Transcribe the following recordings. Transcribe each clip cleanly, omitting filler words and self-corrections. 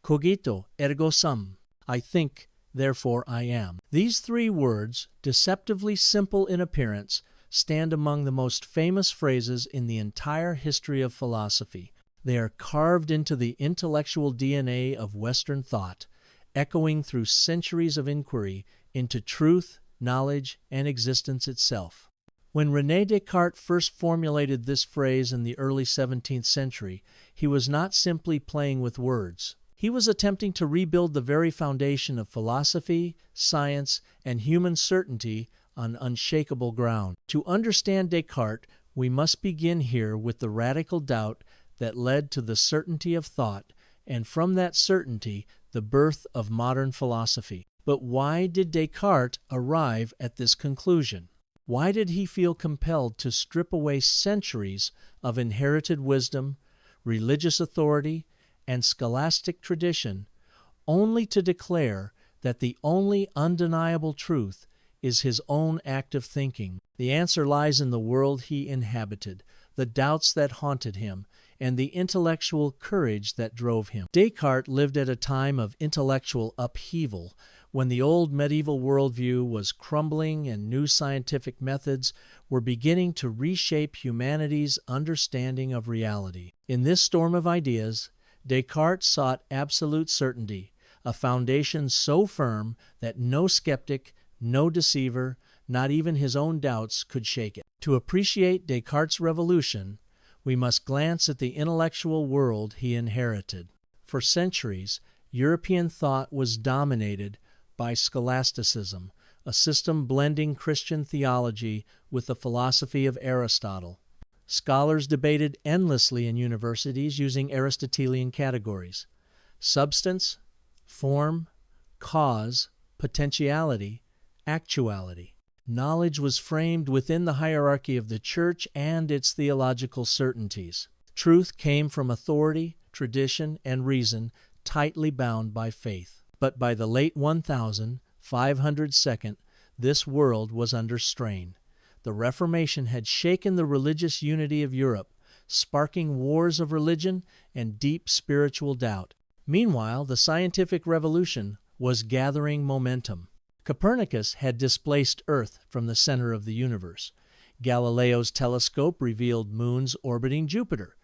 Cogito, ergo sum. I think, therefore I am. These three words, deceptively simple in appearance, stand among the most famous phrases in the entire history of philosophy. They are carved into the intellectual DNA of Western thought, echoing through centuries of inquiry into truth, knowledge, and existence itself. When René Descartes first formulated this phrase in the early 17th century, he was not simply playing with words. He was attempting to rebuild the very foundation of philosophy, science, and human certainty on unshakable ground. To understand Descartes, we must begin here with the radical doubt that led to the certainty of thought, and from that certainty, the birth of modern philosophy. But why did Descartes arrive at this conclusion? Why did he feel compelled to strip away centuries of inherited wisdom, religious authority, and scholastic tradition, only to declare that the only undeniable truth is his own active thinking? The answer lies in the world he inhabited, the doubts that haunted him, and the intellectual courage that drove him. Descartes lived at a time of intellectual upheaval, when the old medieval worldview was crumbling and new scientific methods were beginning to reshape humanity's understanding of reality. In this storm of ideas, Descartes sought absolute certainty, a foundation so firm that no skeptic, no deceiver, not even his own doubts could shake it. To appreciate Descartes' revolution, we must glance at the intellectual world he inherited. For centuries, European thought was dominated by scholasticism, a system blending Christian theology with the philosophy of Aristotle. Scholars debated endlessly in universities using Aristotelian categories: substance, form, cause, potentiality, actuality. Knowledge was framed within the hierarchy of the Church and its theological certainties. Truth came from authority, tradition, and reason, tightly bound by faith. But by the late 1502, this world was under strain. The Reformation had shaken the religious unity of Europe, sparking wars of religion and deep spiritual doubt. Meanwhile, the scientific revolution was gathering momentum. Copernicus had displaced Earth from the center of the universe. Galileo's telescope revealed moons orbiting Jupiter.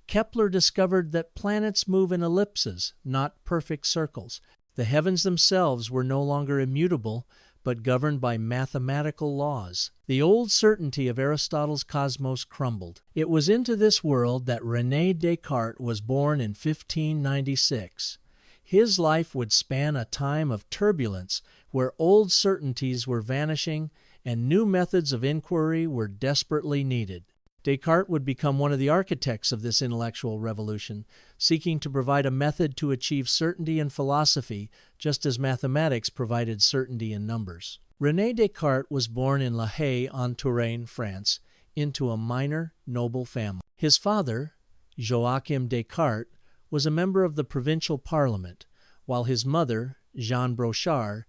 Kepler discovered that planets move in ellipses, not perfect circles. The heavens themselves were no longer immutable, but governed by mathematical laws. The old certainty of Aristotle's cosmos crumbled. It was into this world that René Descartes was born in 1596. His life would span a time of turbulence where old certainties were vanishing and new methods of inquiry were desperately needed. Descartes would become one of the architects of this intellectual revolution, seeking to provide a method to achieve certainty in philosophy, just as mathematics provided certainty in numbers. René Descartes was born in La Haye-en-Touraine, France, into a minor, noble family. His father, Joachim Descartes, was a member of the provincial parliament, while his mother, Jeanne Brochard,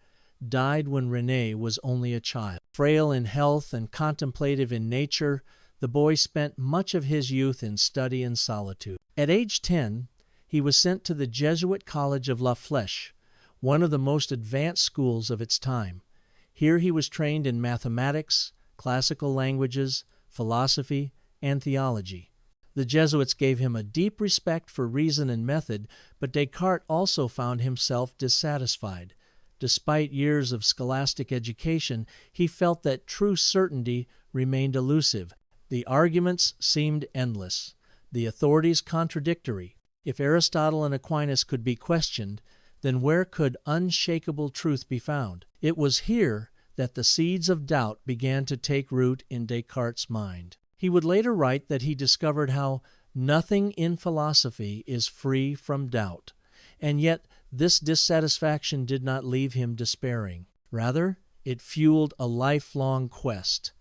died when René was only a child. Frail in health and contemplative in nature, the boy spent much of his youth in study and solitude. At age 10, he was sent to the Jesuit College of La Flèche, one of the most advanced schools of its time. Here he was trained in mathematics, classical languages, philosophy, and theology. The Jesuits gave him a deep respect for reason and method, but Descartes also found himself dissatisfied. Despite years of scholastic education, he felt that true certainty remained elusive. The arguments seemed endless, the authorities contradictory. If Aristotle and Aquinas could be questioned, then where could unshakable truth be found? It was here that the seeds of doubt began to take root in Descartes' mind. He would later write that he discovered how nothing in philosophy is free from doubt, and yet this dissatisfaction did not leave him despairing. Rather, it fueled a lifelong quest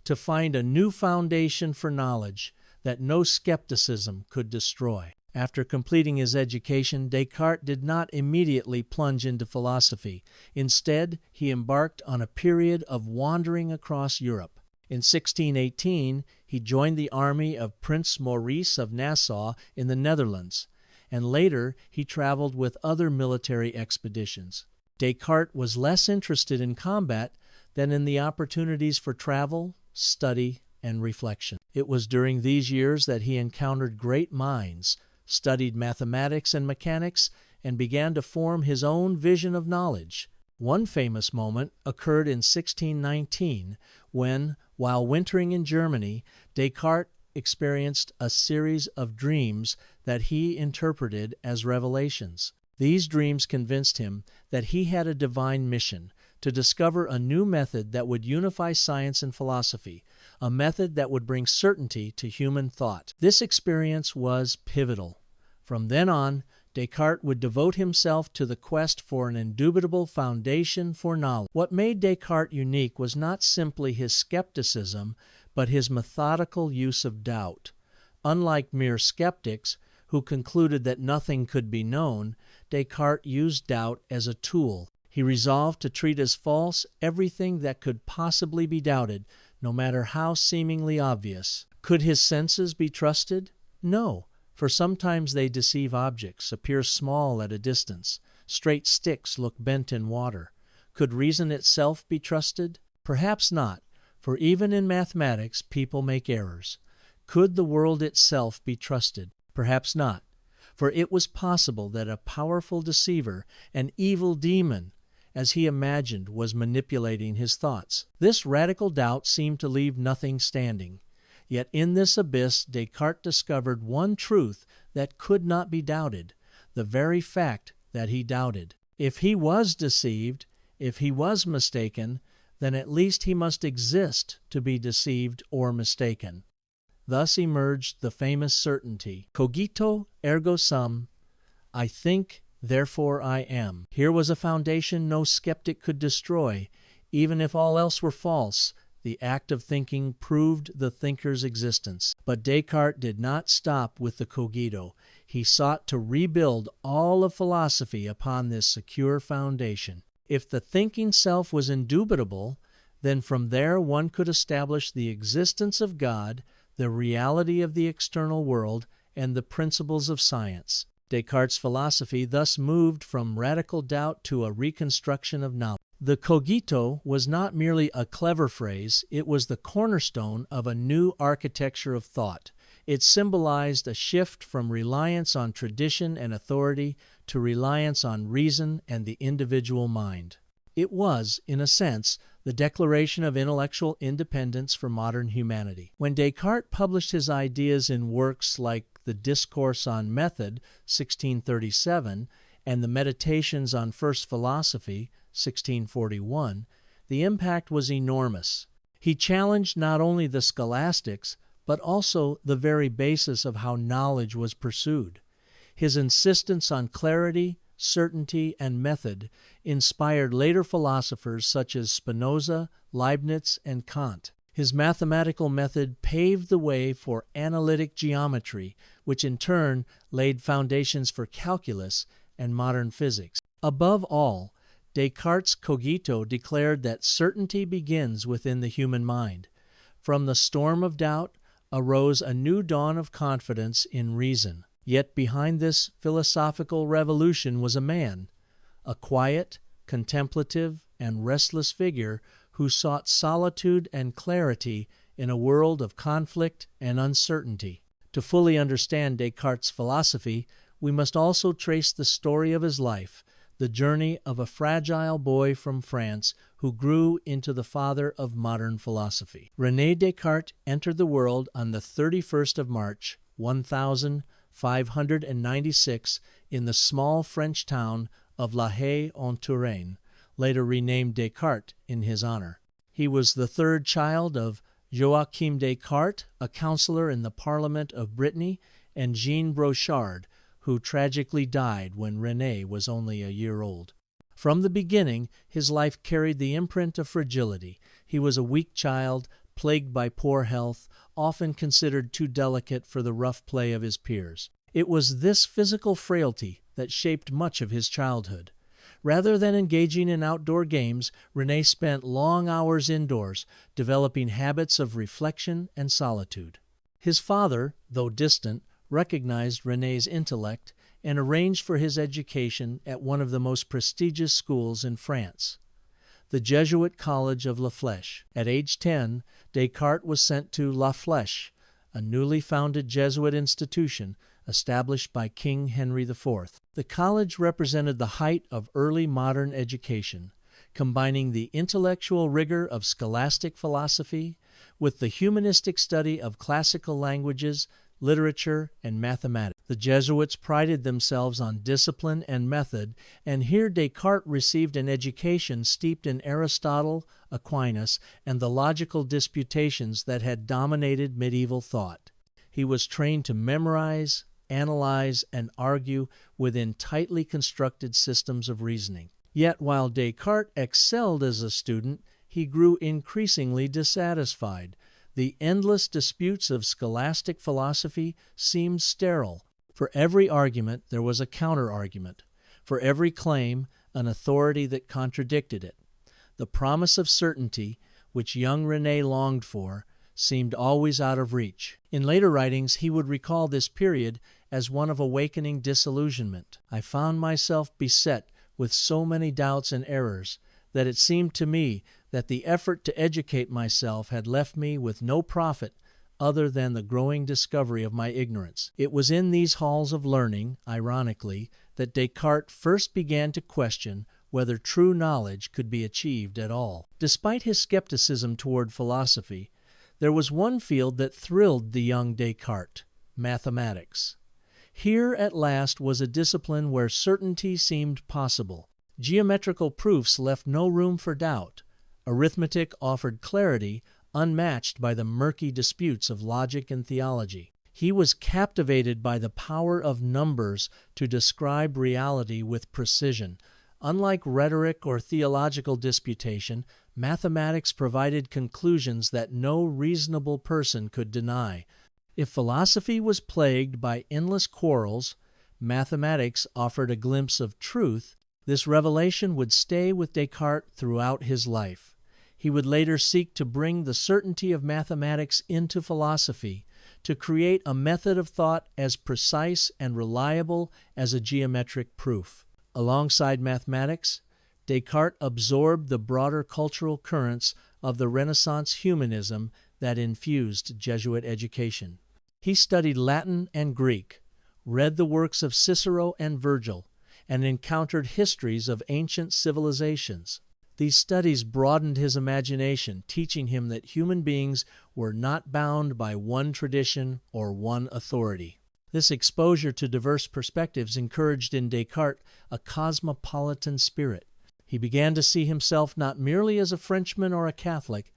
to find a new foundation for knowledge that no skepticism could destroy. After completing his education, Descartes did not immediately plunge into philosophy. Instead, he embarked on a period of wandering across Europe. In 1618, he joined the army of Prince Maurice of Nassau in the Netherlands, and later he traveled with other military expeditions. Descartes was less interested in combat than in the opportunities for travel, study, and reflection. It was during these years that he encountered great minds, studied mathematics and mechanics, and began to form his own vision of knowledge. One famous moment occurred in 1619 when, while wintering in Germany, Descartes experienced a series of dreams that he interpreted as revelations. These dreams convinced him that he had a divine mission to discover a new method that would unify science and philosophy, a method that would bring certainty to human thought. This experience was pivotal. From then on, Descartes would devote himself to the quest for an indubitable foundation for knowledge. What made Descartes unique was not simply his skepticism, but his methodical use of doubt. Unlike mere skeptics, who concluded that nothing could be known, Descartes used doubt as a tool. He resolved to treat as false everything that could possibly be doubted, no matter how seemingly obvious. Could his senses be trusted? No, for sometimes they deceive objects, appear small at a distance. Straight sticks look bent in water. Could reason itself be trusted? Perhaps not, for even in mathematics people make errors. Could the world itself be trusted? Perhaps not, for it was possible that a powerful deceiver, an evil demon, as he imagined, was manipulating his thoughts. This radical doubt seemed to leave nothing standing. Yet in this abyss Descartes discovered one truth that could not be doubted, the very fact that he doubted. If he was deceived, if he was mistaken, then at least he must exist to be deceived or mistaken. Thus emerged the famous certainty, Cogito ergo sum, I think, therefore I am. Here was a foundation no skeptic could destroy. Even if all else were false, the act of thinking proved the thinker's existence. But Descartes did not stop with the cogito. He sought to rebuild all of philosophy upon this secure foundation. If the thinking self was indubitable, then from there one could establish the existence of God, the reality of the external world, and the principles of science. Descartes' philosophy thus moved from radical doubt to a reconstruction of knowledge. The cogito was not merely a clever phrase, it was the cornerstone of a new architecture of thought. It symbolized a shift from reliance on tradition and authority to reliance on reason and the individual mind. It was, in a sense, the declaration of intellectual independence for modern humanity. When Descartes published his ideas in works like the Discourse on Method, 1637, and the Meditations on First Philosophy, 1641, the impact was enormous. He challenged not only the scholastics, but also the very basis of how knowledge was pursued. His insistence on clarity, certainty, and method inspired later philosophers such as Spinoza, Leibniz, and Kant. His mathematical method paved the way for analytic geometry, which in turn laid foundations for calculus and modern physics. Above all, Descartes' cogito declared that certainty begins within the human mind. From the storm of doubt arose a new dawn of confidence in reason. Yet behind this philosophical revolution was a man, a quiet, contemplative, and restless figure who sought solitude and clarity in a world of conflict and uncertainty. To fully understand Descartes' philosophy, we must also trace the story of his life, the journey of a fragile boy from France who grew into the father of modern philosophy. René Descartes entered the world on the 31st of March, 1596, in the small French town of La Haye-en-Touraine, later renamed Descartes in his honor. He was the third child of Joachim Descartes, a counselor in the Parliament of Brittany, and Jean Brochard, who tragically died when René was only a year old. From the beginning, his life carried the imprint of fragility. He was a weak child, plagued by poor health, often considered too delicate for the rough play of his peers. It was this physical frailty that shaped much of his childhood. Rather than engaging in outdoor games, René spent long hours indoors, developing habits of reflection and solitude. His father, though distant, recognized René's intellect and arranged for his education at one of the most prestigious schools in France, the Jesuit College of La Flèche. At age 10, Descartes was sent to La Flèche, a newly founded Jesuit institution established by King Henry IV. The college represented the height of early modern education, combining the intellectual rigor of scholastic philosophy with the humanistic study of classical languages, literature, and mathematics. The Jesuits prided themselves on discipline and method, and here Descartes received an education steeped in Aristotle, Aquinas, and the logical disputations that had dominated medieval thought. He was trained to memorize, analyze, and argue within tightly constructed systems of reasoning. Yet while Descartes excelled as a student, he grew increasingly dissatisfied. The endless disputes of scholastic philosophy seemed sterile. For every argument there was a counter-argument. For every claim, an authority that contradicted it. The promise of certainty, which young René longed for, seemed always out of reach. In later writings, he would recall this period as one of awakening disillusionment. I found myself beset with so many doubts and errors that it seemed to me that the effort to educate myself had left me with no profit other than the growing discovery of my ignorance. It was in these halls of learning, ironically, that Descartes first began to question whether true knowledge could be achieved at all. Despite his skepticism toward philosophy, there was one field that thrilled the young Descartes: mathematics. Here at last was a discipline where certainty seemed possible. Geometrical proofs left no room for doubt. Arithmetic offered clarity unmatched by the murky disputes of logic and theology. He was captivated by the power of numbers to describe reality with precision. Unlike rhetoric or theological disputation, mathematics provided conclusions that no reasonable person could deny. If philosophy was plagued by endless quarrels, mathematics offered a glimpse of truth. This revelation would stay with Descartes throughout his life. He would later seek to bring the certainty of mathematics into philosophy, to create a method of thought as precise and reliable as a geometric proof. Alongside mathematics, Descartes absorbed the broader cultural currents of the Renaissance humanism that infused Jesuit education. He studied Latin and Greek, read the works of Cicero and Virgil, and encountered histories of ancient civilizations. These studies broadened his imagination, teaching him that human beings were not bound by one tradition or one authority. This exposure to diverse perspectives encouraged in Descartes a cosmopolitan spirit. He began to see himself not merely as a Frenchman or a Catholic,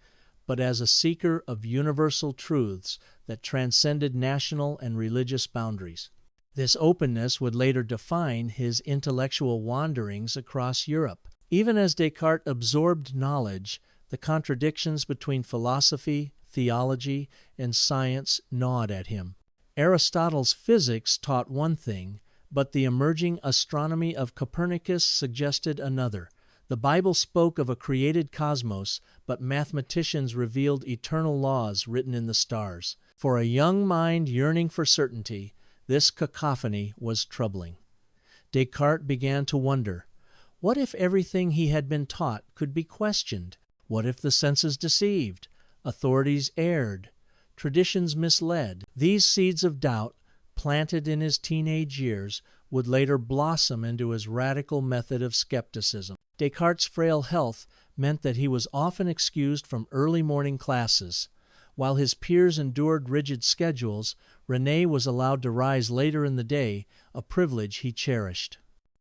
but as a seeker of universal truths that transcended national and religious boundaries. This openness would later define his intellectual wanderings across Europe. Even as Descartes absorbed knowledge, the contradictions between philosophy, theology, and science gnawed at him. Aristotle's physics taught one thing, but the emerging astronomy of Copernicus suggested another. The Bible spoke of a created cosmos, but mathematicians revealed eternal laws written in the stars. For a young mind yearning for certainty, this cacophony was troubling. Descartes began to wonder, what if everything he had been taught could be questioned? What if the senses deceived, authorities erred, traditions misled? These seeds of doubt, planted in his teenage years, would later blossom into his radical method of skepticism. Descartes' frail health meant that he was often excused from early morning classes. While his peers endured rigid schedules, René was allowed to rise later in the day, a privilege he cherished.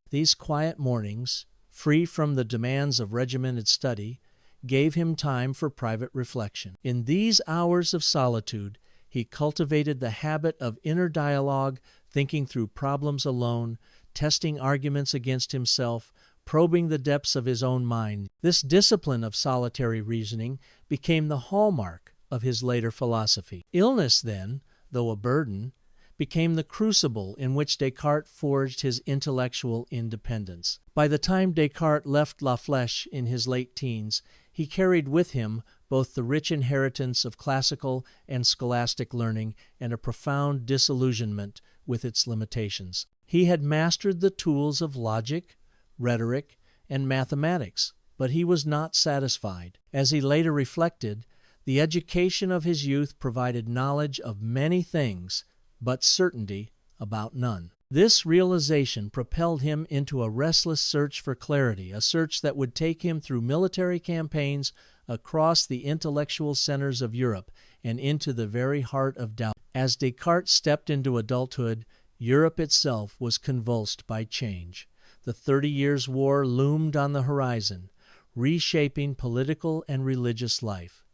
These quiet mornings, free from the demands of regimented study, gave him time for private reflection. In these hours of solitude, he cultivated the habit of inner dialogue, thinking through problems alone, testing arguments against himself, probing the depths of his own mind. This discipline of solitary reasoning became the hallmark of his later philosophy. Illness, then, though a burden, became the crucible in which Descartes forged his intellectual independence. By the time Descartes left La Flèche in his late teens, he carried with him both the rich inheritance of classical and scholastic learning and a profound disillusionment with its limitations. He had mastered the tools of logic, rhetoric, and mathematics, but he was not satisfied. As he later reflected, the education of his youth provided knowledge of many things, but certainty about none. This realization propelled him into a restless search for clarity, a search that would take him through military campaigns across the intellectual centers of Europe and into the very heart of doubt. As Descartes stepped into adulthood, Europe itself was convulsed by change. The 30 Years' War loomed on the horizon, reshaping political and religious life.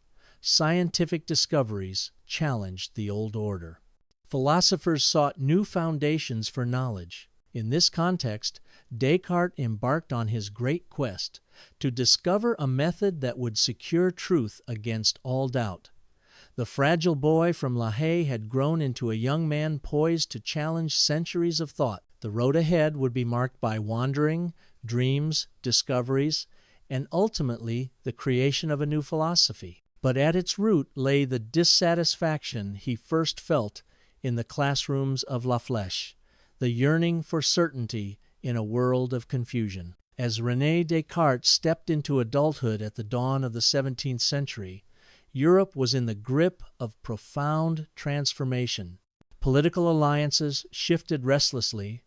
Scientific discoveries challenged the old order. Philosophers sought new foundations for knowledge. In this context, Descartes embarked on his great quest to discover a method that would secure truth against all doubt. The fragile boy from La Haye had grown into a young man poised to challenge centuries of thought. The road ahead would be marked by wandering, dreams, discoveries, and ultimately the creation of a new philosophy. But at its root lay the dissatisfaction he first felt in the classrooms of La Flèche, the yearning for certainty in a world of confusion. As René Descartes stepped into adulthood at the dawn of the 17th century, Europe was in the grip of profound transformation. Political alliances shifted restlessly,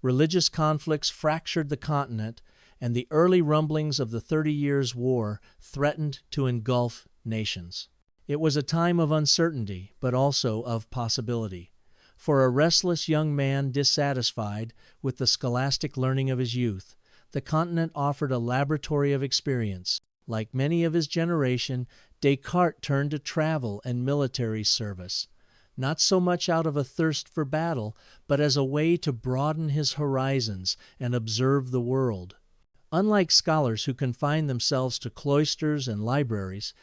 religious conflicts fractured the continent, and the early rumblings of the 30 Years' War threatened to engulf nations. It was a time of uncertainty, but also of possibility. For a restless young man dissatisfied with the scholastic learning of his youth, the continent offered a laboratory of experience. Like many of his generation, Descartes turned to travel and military service, not so much out of a thirst for battle, but as a way to broaden his horizons and observe the world. Unlike scholars who confine themselves to cloisters and libraries,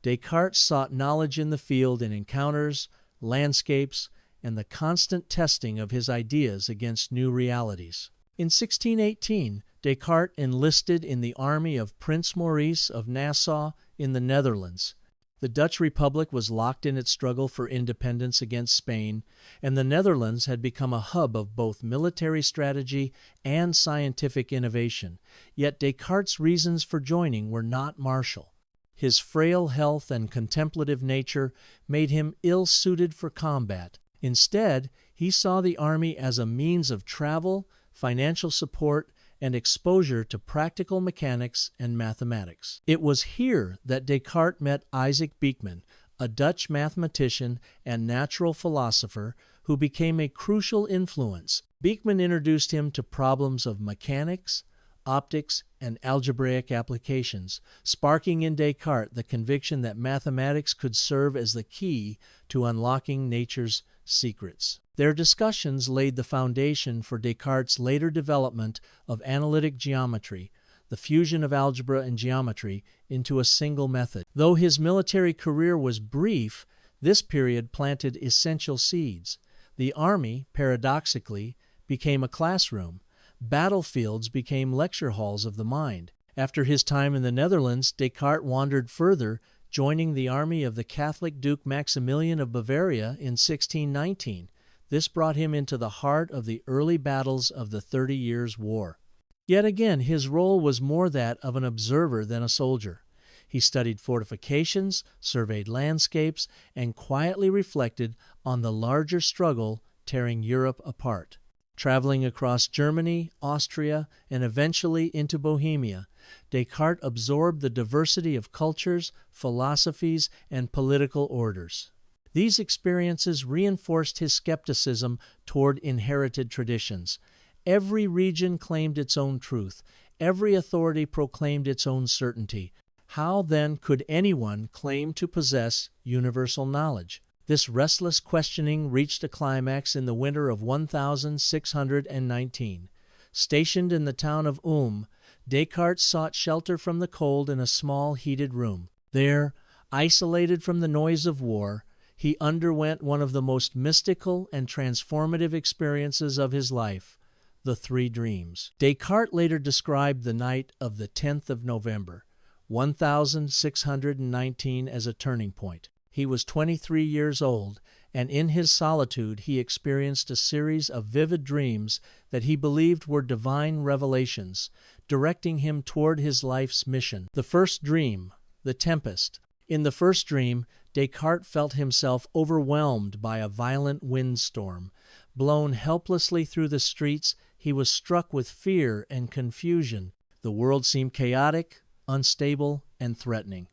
Descartes sought knowledge in the field in encounters, landscapes, and the constant testing of his ideas against new realities. In 1618, Descartes enlisted in the army of Prince Maurice of Nassau in the Netherlands. The Dutch Republic was locked in its struggle for independence against Spain, and the Netherlands had become a hub of both military strategy and scientific innovation. Yet Descartes' reasons for joining were not martial. His frail health and contemplative nature made him ill-suited for combat. Instead, he saw the army as a means of travel, financial support, and exposure to practical mechanics and mathematics. It was here that Descartes met Isaac Beeckman, a Dutch mathematician and natural philosopher who became a crucial influence. Beeckman introduced him to problems of mechanics, optics, and algebraic applications, sparking in Descartes the conviction that mathematics could serve as the key to unlocking nature's secrets. Their discussions laid the foundation for Descartes' later development of analytic geometry, the fusion of algebra and geometry into a single method. Though his military career was brief, this period planted essential seeds. The army, paradoxically, became a classroom. Battlefields became lecture halls of the mind. After his time in the Netherlands, Descartes wandered further, joining the army of the Catholic Duke Maximilian of Bavaria in 1619. This brought him into the heart of the early battles of the 30 Years' War. Yet again, his role was more that of an observer than a soldier. He studied fortifications, surveyed landscapes, and quietly reflected on the larger struggle tearing Europe apart. Traveling across Germany, Austria, and eventually into Bohemia, Descartes absorbed the diversity of cultures, philosophies, and political orders. These experiences reinforced his skepticism toward inherited traditions. Every region claimed its own truth. Every authority proclaimed its own certainty. How, then, could anyone claim to possess universal knowledge? This restless questioning reached a climax in the winter of 1619. Stationed in the town of Ulm, Descartes sought shelter from the cold in a small heated room. There, isolated from the noise of war, he underwent one of the most mystical and transformative experiences of his life, the three dreams. Descartes later described the night of the 10th of November, 1619, as a turning point. He was 23 years old, and in his solitude he experienced a series of vivid dreams that he believed were divine revelations, directing him toward his life's mission. The first dream, the tempest. In the first dream, Descartes felt himself overwhelmed by a violent windstorm. Blown helplessly through the streets, he was struck with fear and confusion. The world seemed chaotic, unstable, and threatening.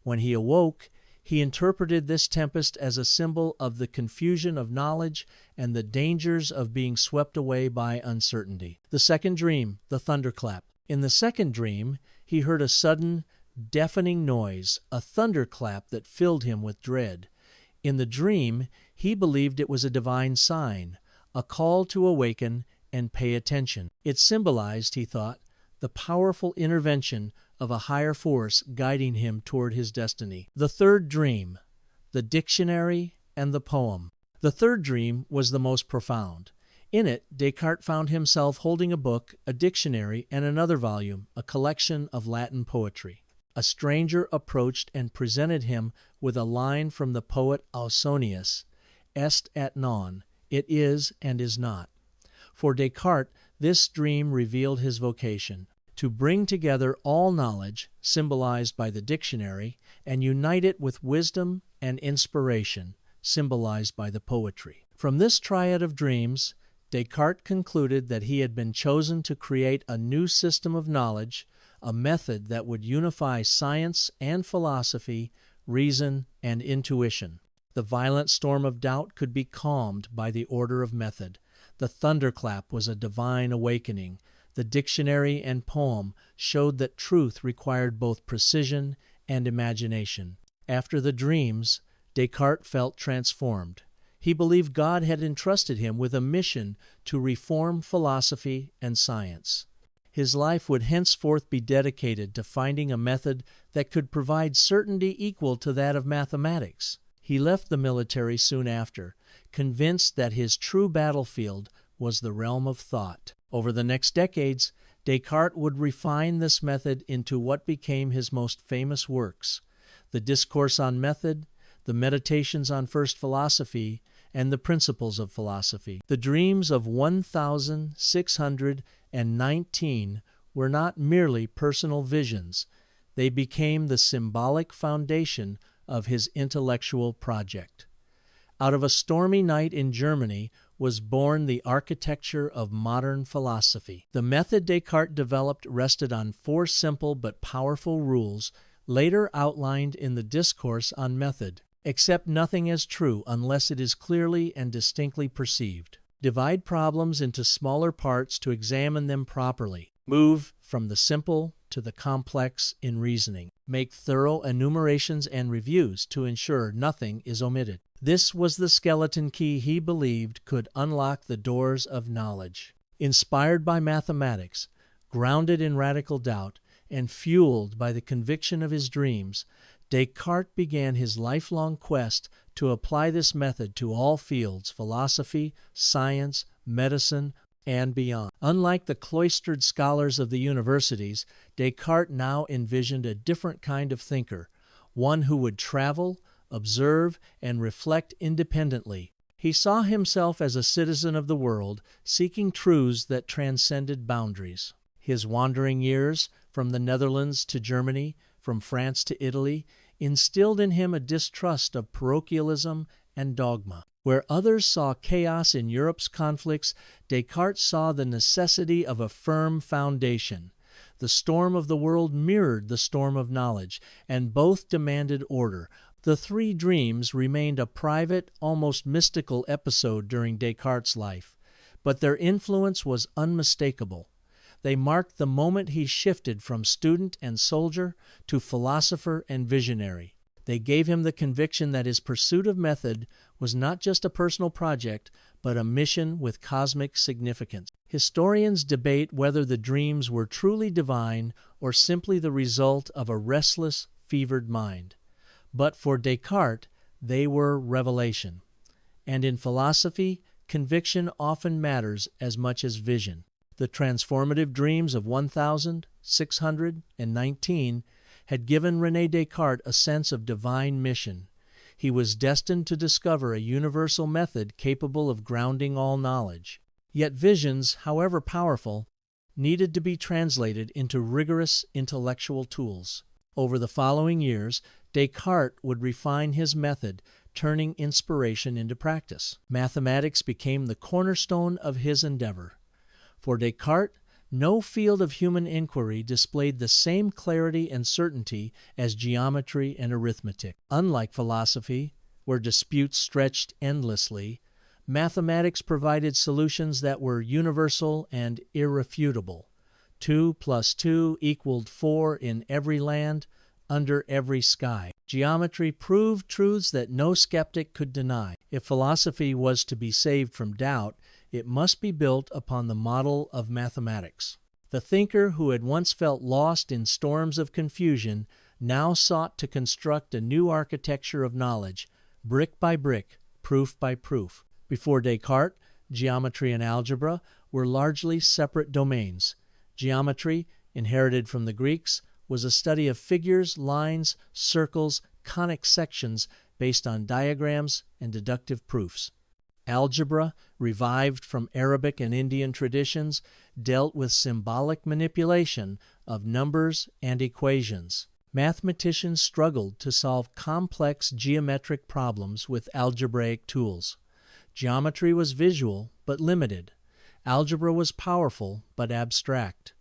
When he awoke, he interpreted this tempest as a symbol of the confusion of knowledge and the dangers of being swept away by uncertainty. The second dream, the thunderclap. In the second dream, he heard a sudden, deafening noise, a thunderclap that filled him with dread. In the dream, he believed it was a divine sign, a call to awaken and pay attention. It symbolized, he thought, the powerful intervention of a higher force guiding him toward his destiny. The third dream, the dictionary and the poem. The third dream was the most profound. In it, Descartes found himself holding a book, a dictionary, and another volume, a collection of Latin poetry. A stranger approached and presented him with a line from the poet Ausonius, Est et non, it is and is not. For Descartes, this dream revealed his vocation, to bring together all knowledge, symbolized by the dictionary, and unite it with wisdom and inspiration, symbolized by the poetry. From this triad of dreams, Descartes concluded that he had been chosen to create a new system of knowledge, a method that would unify science and philosophy, reason and intuition. The violent storm of doubt could be calmed by the order of method. The thunderclap was a divine awakening. The dictionary and poem showed that truth required both precision and imagination. After the dreams, Descartes felt transformed. He believed God had entrusted him with a mission to reform philosophy and science. His life would henceforth be dedicated to finding a method that could provide certainty equal to that of mathematics. He left the military soon after, convinced that his true battlefield was the realm of thought. Over the next decades, Descartes would refine this method into what became his most famous works: the Discourse on Method, the Meditations on First Philosophy, and the Principles of Philosophy. The dreams of 1,619 were not merely personal visions. They became the symbolic foundation of his intellectual project. Out of a stormy night in Germany was born the architecture of modern philosophy. The method Descartes developed rested on 4 simple but powerful rules, later outlined in the Discourse on Method. Accept nothing as true unless it is clearly and distinctly perceived. Divide problems into smaller parts to examine them properly. Move from the simple to the complex in reasoning. Make thorough enumerations and reviews to ensure nothing is omitted. This was the skeleton key he believed could unlock the doors of knowledge. Inspired by mathematics, grounded in radical doubt, and fueled by the conviction of his dreams, Descartes began his lifelong quest to apply this method to all fields: philosophy, science, medicine, and beyond. Unlike the cloistered scholars of the universities, Descartes now envisioned a different kind of thinker, one who would travel, observe, and reflect independently. He saw himself as a citizen of the world, seeking truths that transcended boundaries. His wandering years, from the Netherlands to Germany, from France to Italy, instilled in him a distrust of parochialism and dogma. Where others saw chaos in Europe's conflicts, Descartes saw the necessity of a firm foundation. The storm of the world mirrored the storm of knowledge, and both demanded order. The 3 dreams remained a private, almost mystical episode during Descartes' life, but their influence was unmistakable. They marked the moment he shifted from student and soldier to philosopher and visionary. They gave him the conviction that his pursuit of method was not just a personal project, but a mission with cosmic significance. Historians debate whether the dreams were truly divine or simply the result of a restless, fevered mind. But for Descartes, they were revelation. And in philosophy, conviction often matters as much as vision. The transformative dreams of 1,619 had given René Descartes a sense of divine mission. He was destined to discover a universal method capable of grounding all knowledge. Yet visions, however powerful, needed to be translated into rigorous intellectual tools. Over the following years, Descartes would refine his method, turning inspiration into practice. Mathematics became the cornerstone of his endeavor. For Descartes, no field of human inquiry displayed the same clarity and certainty as geometry and arithmetic. Unlike philosophy, where disputes stretched endlessly, mathematics provided solutions that were universal and irrefutable. 2 + 2 = 4 in every land, under every sky. Geometry proved truths that no skeptic could deny. If philosophy was to be saved from doubt, it must be built upon the model of mathematics. The thinker who had once felt lost in storms of confusion now sought to construct a new architecture of knowledge, brick by brick, proof by proof. Before Descartes, geometry and algebra were largely separate domains. Geometry, inherited from the Greeks, was a study of figures, lines, circles, conic sections based on diagrams and deductive proofs. Algebra, revived from Arabic and Indian traditions, dealt with symbolic manipulation of numbers and equations. Mathematicians struggled to solve complex geometric problems with algebraic tools. Geometry was visual but limited. Algebra was powerful but abstract.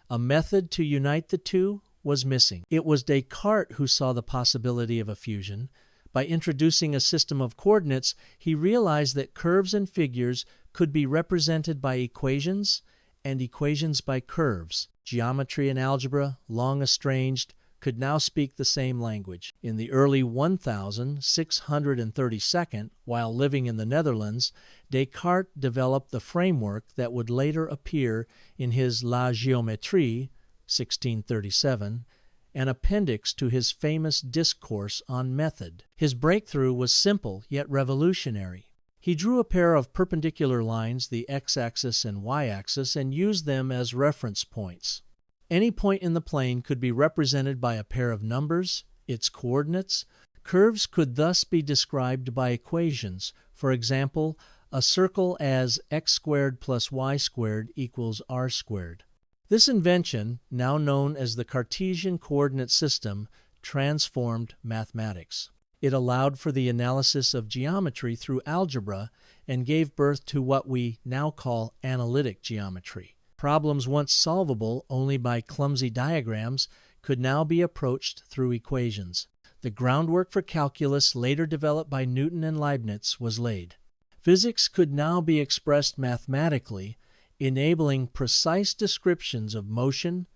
A method to unite the two was missing. It was Descartes who saw the possibility of a fusion. By introducing a system of coordinates, he realized that curves and figures could be represented by equations and equations by curves. Geometry and algebra, long estranged, could now speak the same language. In the early 1632, while living in the Netherlands, Descartes developed the framework that would later appear in his La Géométrie, 1637, an appendix to his famous discourse on method. His breakthrough was simple yet revolutionary. He drew a pair of perpendicular lines, the x-axis and y-axis, and used them as reference points. Any point in the plane could be represented by a pair of numbers, its coordinates. Curves could thus be described by equations. For example, a circle as x squared plus y squared equals r squared. This invention, now known as the Cartesian coordinate system, transformed mathematics. It allowed for the analysis of geometry through algebra and gave birth to what we now call analytic geometry. Problems once solvable only by clumsy diagrams could now be approached through equations. The groundwork for calculus, later developed by Newton and Leibniz, was laid. Physics could now be expressed mathematically, enabling precise descriptions of motion,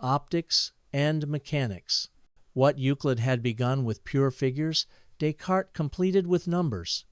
optics, and mechanics. What Euclid had begun with pure figures, Descartes completed with numbers.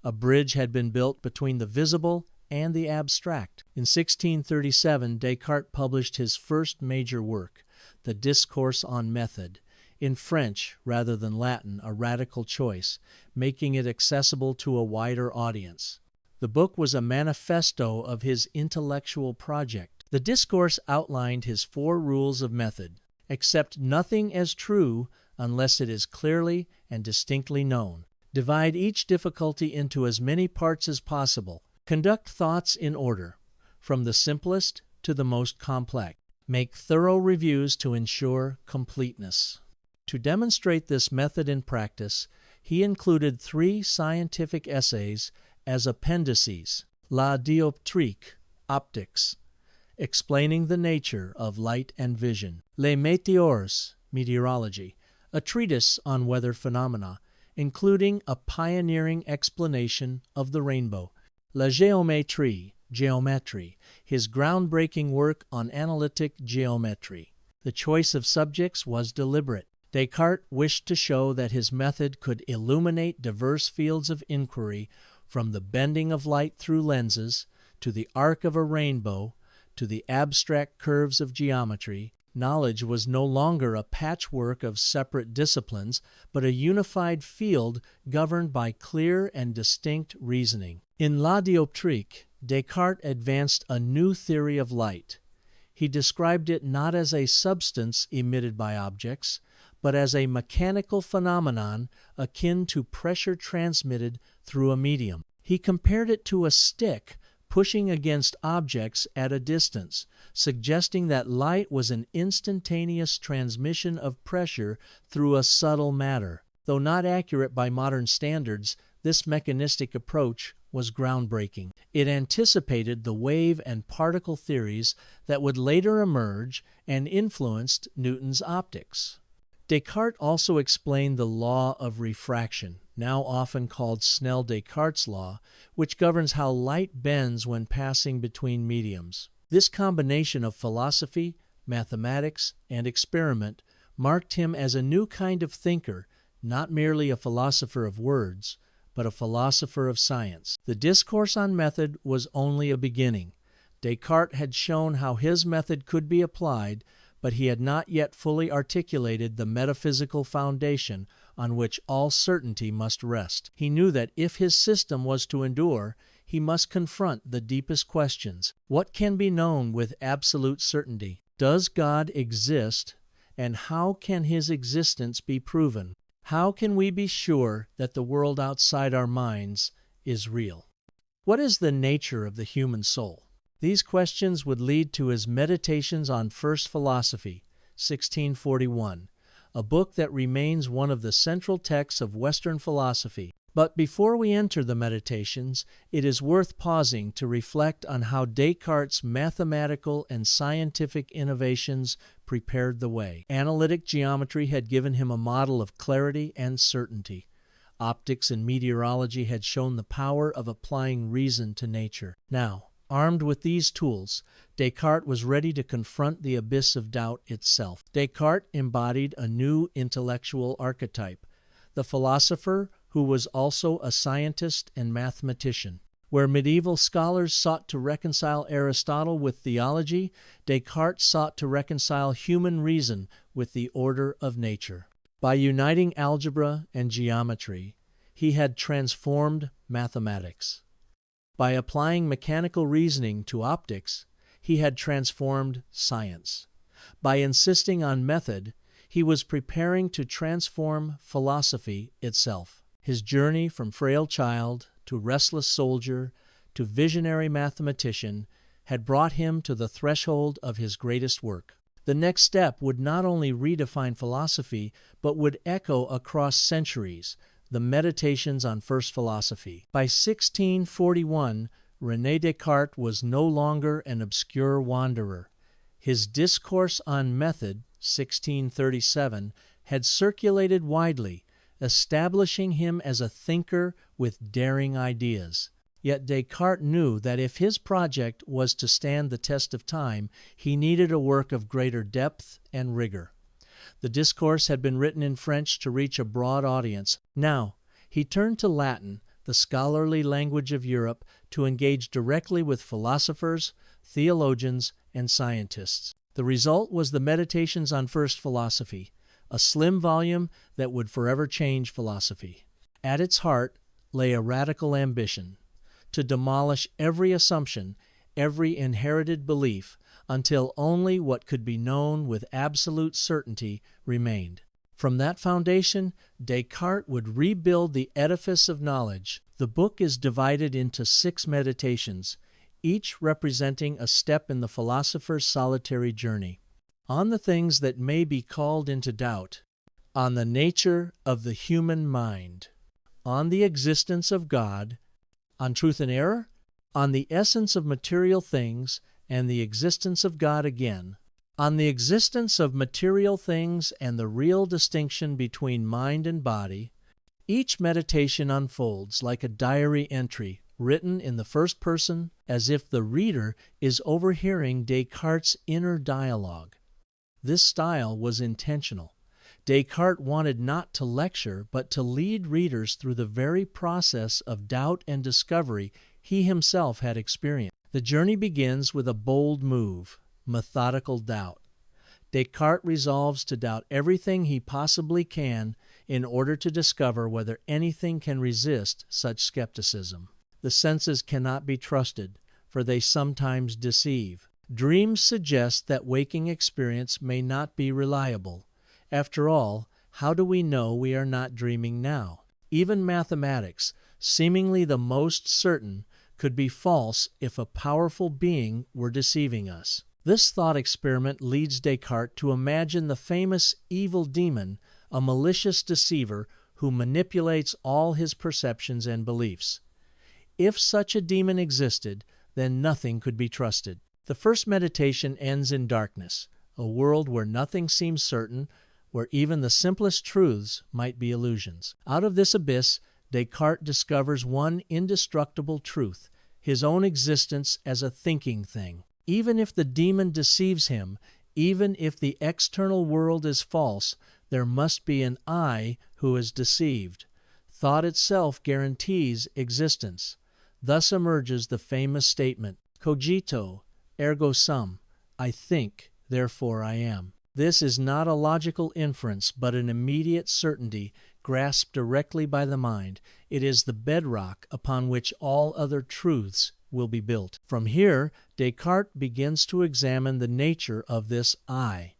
A bridge had been built between the visible and the abstract. In 1637, Descartes published his first major work, The Discourse on Method, in French rather than Latin, a radical choice, making it accessible to a wider audience. The book was a manifesto of his intellectual project. The discourse outlined his 4 rules of method. Accept nothing as true unless it is clearly and distinctly known. Divide each difficulty into as many parts as possible. Conduct thoughts in order, from the simplest to the most complex. Make thorough reviews to ensure completeness. To demonstrate this method in practice, he included 3 scientific essays as appendices: La dioptrique, optics, explaining the nature of light and vision; Les météores, meteorology, a treatise on weather phenomena, including a pioneering explanation of the rainbow; La géométrie, geometry, his groundbreaking work on analytic geometry. The choice of subjects was deliberate. Descartes wished to show that his method could illuminate diverse fields of inquiry, from the bending of light through lenses, to the arc of a rainbow, to the abstract curves of geometry. Knowledge was no longer a patchwork of separate disciplines, but a unified field governed by clear and distinct reasoning. In La dioptrique, Descartes advanced a new theory of light. He described it not as a substance emitted by objects, but as a mechanical phenomenon akin to pressure transmitted through a medium. He compared it to a stick pushing against objects at a distance, suggesting that light was an instantaneous transmission of pressure through a subtle matter. Though not accurate by modern standards, this mechanistic approach was groundbreaking. It anticipated the wave and particle theories that would later emerge and influenced Newton's optics. Descartes also explained the law of refraction, now often called Snell-Descartes' law, which governs how light bends when passing between mediums. This combination of philosophy, mathematics, and experiment marked him as a new kind of thinker, not merely a philosopher of words, but a philosopher of science. The discourse on method was only a beginning. Descartes had shown how his method could be applied, but he had not yet fully articulated the metaphysical foundation on which all certainty must rest. He knew that if his system was to endure, he must confront the deepest questions. What can be known with absolute certainty? Does God exist, and how can his existence be proven? How can we be sure that the world outside our minds is real? What is the nature of the human soul? These questions would lead to his Meditations on First Philosophy, 1641, a book that remains one of the central texts of Western philosophy. But before we enter the Meditations, it is worth pausing to reflect on how Descartes' mathematical and scientific innovations prepared the way. Analytic geometry had given him a model of clarity and certainty. Optics and meteorology had shown the power of applying reason to nature. Now, armed with these tools, Descartes was ready to confront the abyss of doubt itself. Descartes embodied a new intellectual archetype, the philosopher who was also a scientist and mathematician. Where medieval scholars sought to reconcile Aristotle with theology, Descartes sought to reconcile human reason with the order of nature. By uniting algebra and geometry, he had transformed mathematics. By applying mechanical reasoning to optics, he had transformed science. By insisting on method, he was preparing to transform philosophy itself. His journey from frail child to restless soldier to visionary mathematician had brought him to the threshold of his greatest work. The next step would not only redefine philosophy, but would echo across centuries, the Meditations on First Philosophy. By 1641, René Descartes was no longer an obscure wanderer. His Discourse on Method, 1637, had circulated widely, establishing him as a thinker with daring ideas. Yet Descartes knew that if his project was to stand the test of time, he needed a work of greater depth and rigor. The discourse had been written in French to reach a broad audience. Now, he turned to Latin, the scholarly language of Europe, to engage directly with philosophers, theologians, and scientists. The result was the Meditations on First Philosophy, a slim volume that would forever change philosophy. At its heart lay a radical ambition to demolish every assumption, every inherited belief, until only what could be known with absolute certainty remained. From that foundation, Descartes would rebuild the edifice of knowledge. The book is divided into 6 meditations, each representing a step in the philosopher's solitary journey. On the things that may be called into doubt, on the nature of the human mind, on the existence of God, on truth and error, on the essence of material things and the existence of God again, on the existence of material things and the real distinction between mind and body. Each meditation unfolds like a diary entry written in the first person, as if the reader is overhearing Descartes' inner dialogue. This style was intentional. Descartes wanted not to lecture, but to lead readers through the very process of doubt and discovery he himself had experienced. The journey begins with a bold move, methodical doubt. Descartes resolves to doubt everything he possibly can in order to discover whether anything can resist such skepticism. The senses cannot be trusted, for they sometimes deceive. Dreams suggest that waking experience may not be reliable. After all, how do we know we are not dreaming now? Even mathematics, seemingly the most certain, could be false if a powerful being were deceiving us. This thought experiment leads Descartes to imagine the famous evil demon, a malicious deceiver who manipulates all his perceptions and beliefs. If such a demon existed, then nothing could be trusted. The first meditation ends in darkness, a world where nothing seems certain, where even the simplest truths might be illusions. Out of this abyss, Descartes discovers one indestructible truth, his own existence as a thinking thing. Even if the demon deceives him, even if the external world is false, there must be an I who is deceived. Thought itself guarantees existence. Thus emerges the famous statement, Cogito, ergo sum, I think, therefore I am. This is not a logical inference, but an immediate certainty grasped directly by the mind. It is the bedrock upon which all other truths will be built. From here, Descartes begins to examine the nature of this I.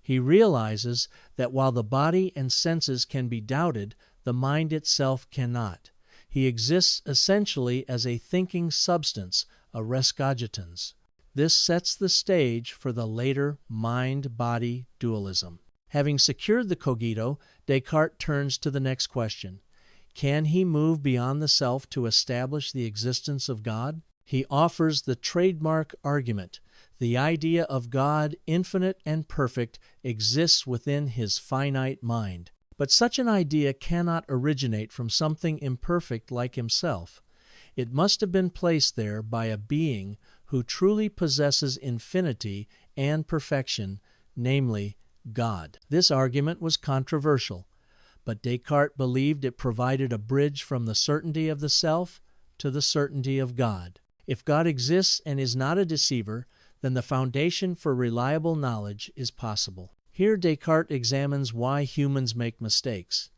He realizes that while the body and senses can be doubted, the mind itself cannot. He exists essentially as a thinking substance, a res cogitans. This sets the stage for the later mind-body dualism. Having secured the cogito, Descartes turns to the next question. Can he move beyond the self to establish the existence of God? He offers the trademark argument. The idea of God, infinite and perfect, exists within his finite mind. But such an idea cannot originate from something imperfect like himself. It must have been placed there by a being who truly possesses infinity and perfection, namely God. This argument was controversial, but Descartes believed it provided a bridge from the certainty of the self to the certainty of God. If God exists and is not a deceiver, then the foundation for reliable knowledge is possible. Here Descartes examines why humans make mistakes.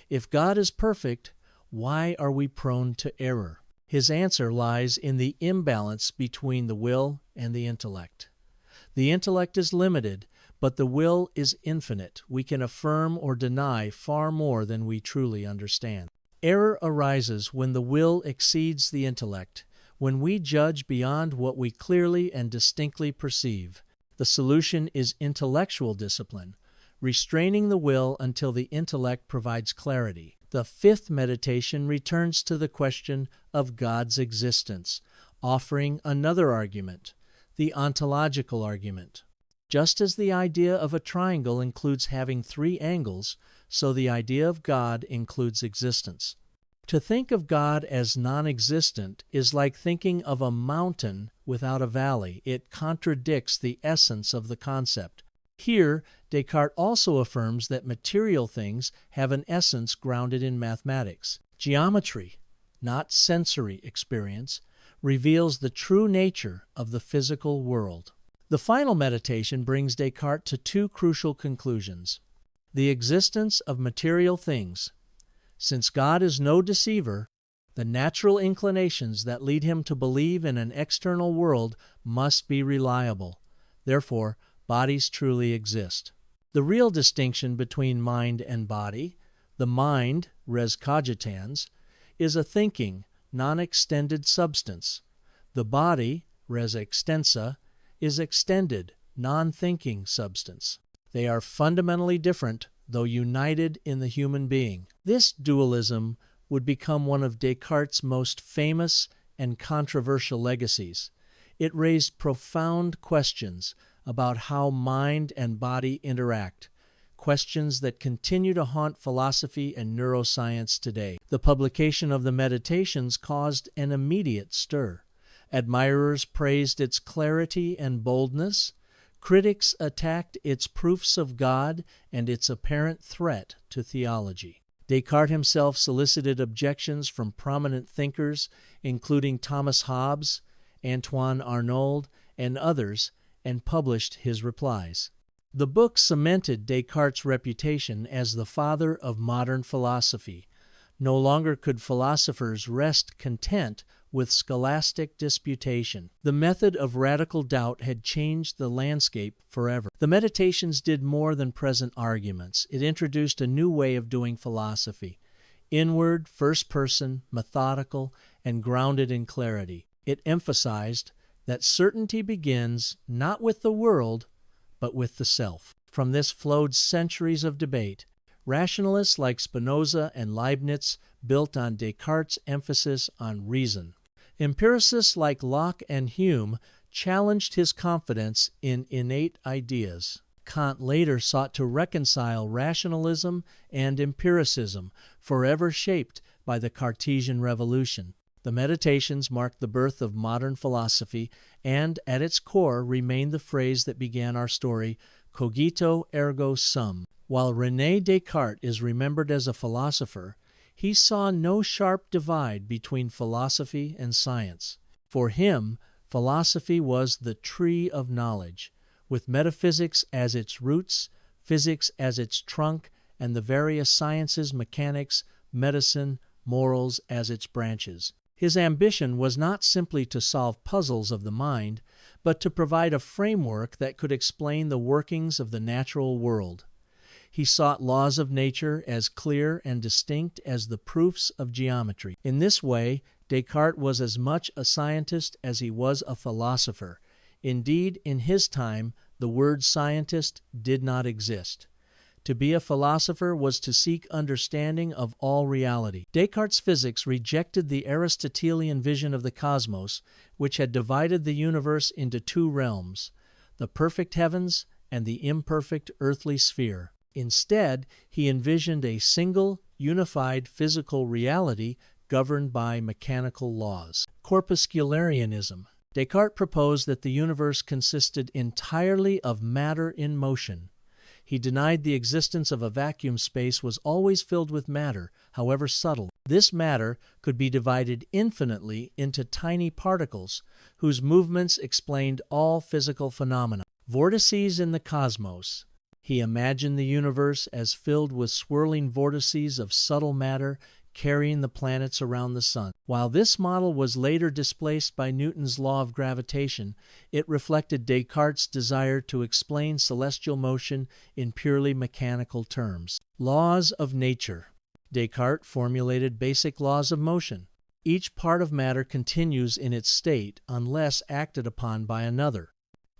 If God is perfect, why are we prone to error? His answer lies in the imbalance between the will and the intellect. The intellect is limited, but the will is infinite. We can affirm or deny far more than we truly understand. Error arises when the will exceeds the intellect, when we judge beyond what we clearly and distinctly perceive. The solution is intellectual discipline, restraining the will until the intellect provides clarity. The fifth meditation returns to the question of God's existence, offering another argument, the ontological argument. Just as the idea of a triangle includes having three angles, so the idea of God includes existence. To think of God as non-existent is like thinking of a mountain without a valley. It contradicts the essence of the concept. Here, Descartes also affirms that material things have an essence grounded in mathematics. Geometry, not sensory experience, reveals the true nature of the physical world. The final meditation brings Descartes to two crucial conclusions. The existence of material things. Since God is no deceiver, the natural inclinations that lead him to believe in an external world must be reliable. Therefore, bodies truly exist. The real distinction between mind and body, the mind, res cogitans, is a thinking, non-extended substance. The body, res extensa, is extended, non-thinking substance. They are fundamentally different, though united in the human being. This dualism would become one of Descartes' most famous and controversial legacies. It raised profound questions about how mind and body interact, questions that continue to haunt philosophy and neuroscience today. The publication of the Meditations caused an immediate stir. Admirers praised its clarity and boldness. Critics attacked its proofs of God and its apparent threat to theology. Descartes himself solicited objections from prominent thinkers, including Thomas Hobbes, Antoine Arnauld, and others, and published his replies. The book cemented Descartes' reputation as the father of modern philosophy. No longer could philosophers rest content with scholastic disputation. The method of radical doubt had changed the landscape forever. The Meditations did more than present arguments. It introduced a new way of doing philosophy, inward, first-person, methodical, and grounded in clarity. It emphasized that certainty begins not with the world, but with the self. From this flowed centuries of debate. Rationalists like Spinoza and Leibniz built on Descartes' emphasis on reason. Empiricists like Locke and Hume challenged his confidence in innate ideas. Kant later sought to reconcile rationalism and empiricism, forever shaped by the Cartesian revolution. The Meditations marked the birth of modern philosophy, and at its core remained the phrase that began our story, Cogito ergo sum. While René Descartes is remembered as a philosopher, he saw no sharp divide between philosophy and science. For him, philosophy was the tree of knowledge, with metaphysics as its roots, physics as its trunk, and the various sciences, mechanics, medicine, morals as its branches. His ambition was not simply to solve puzzles of the mind, but to provide a framework that could explain the workings of the natural world. He sought laws of nature as clear and distinct as the proofs of geometry. In this way, Descartes was as much a scientist as he was a philosopher. Indeed, in his time, the word scientist did not exist. To be a philosopher was to seek understanding of all reality. Descartes' physics rejected the Aristotelian vision of the cosmos, which had divided the universe into two realms, the perfect heavens and the imperfect earthly sphere. Instead, he envisioned a single, unified physical reality governed by mechanical laws. Corpuscularianism. Descartes proposed that the universe consisted entirely of matter in motion. He denied the existence of a vacuum space was always filled with matter, however subtle. This matter could be divided infinitely into tiny particles, whose movements explained all physical phenomena. Vortices in the cosmos. He imagined the universe as filled with swirling vortices of subtle matter carrying the planets around the sun. While this model was later displaced by Newton's law of gravitation, it reflected Descartes' desire to explain celestial motion in purely mechanical terms. Laws of nature. Descartes formulated basic laws of motion. Each part of matter continues in its state unless acted upon by another.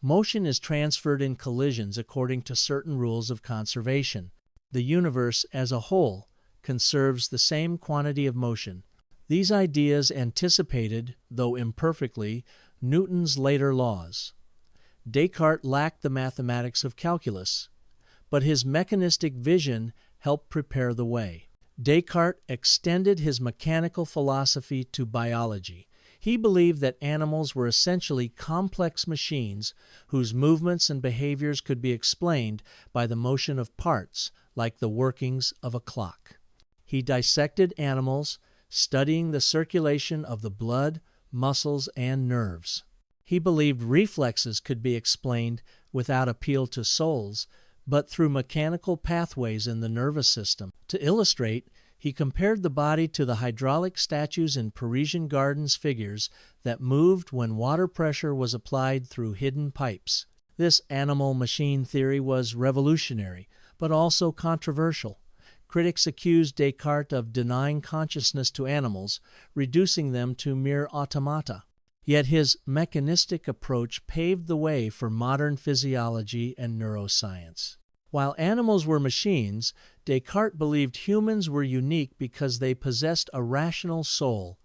Motion is transferred in collisions according to certain rules of conservation. The universe as a whole conserves the same quantity of motion. These ideas anticipated, though imperfectly, Newton's later laws. Descartes lacked the mathematics of calculus, but his mechanistic vision helped prepare the way. Descartes extended his mechanical philosophy to biology. He believed that animals were essentially complex machines whose movements and behaviors could be explained by the motion of parts, like the workings of a clock. He dissected animals, studying the circulation of the blood, muscles, and nerves. He believed reflexes could be explained without appeal to souls, but through mechanical pathways in the nervous system. To illustrate, he compared the body to the hydraulic statues in Parisian gardens figures that moved when water pressure was applied through hidden pipes. This animal-machine theory was revolutionary, but also controversial. Critics accused Descartes of denying consciousness to animals, reducing them to mere automata. Yet his mechanistic approach paved the way for modern physiology and neuroscience. While animals were machines, Descartes believed humans were unique because they possessed a rational soul.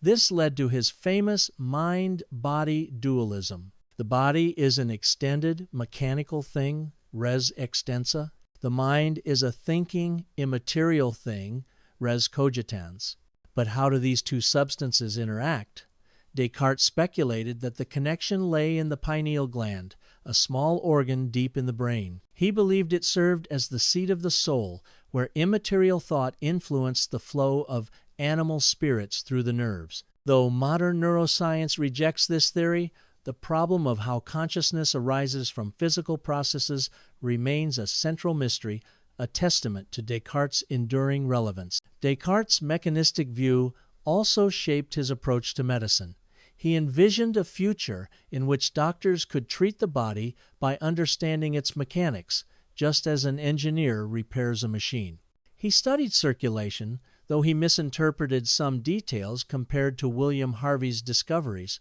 This led to his famous mind-body dualism. The body is an extended, mechanical thing, res extensa. The mind is a thinking, immaterial thing, res cogitans. But how do these two substances interact? Descartes speculated that the connection lay in the pineal gland, a small organ deep in the brain. He believed it served as the seat of the soul, where immaterial thought influenced the flow of animal spirits through the nerves. Though modern neuroscience rejects this theory, the problem of how consciousness arises from physical processes remains a central mystery, a testament to Descartes' enduring relevance. Descartes' mechanistic view also shaped his approach to medicine. He envisioned a future in which doctors could treat the body by understanding its mechanics, just as an engineer repairs a machine. He studied circulation, though he misinterpreted some details compared to William Harvey's discoveries.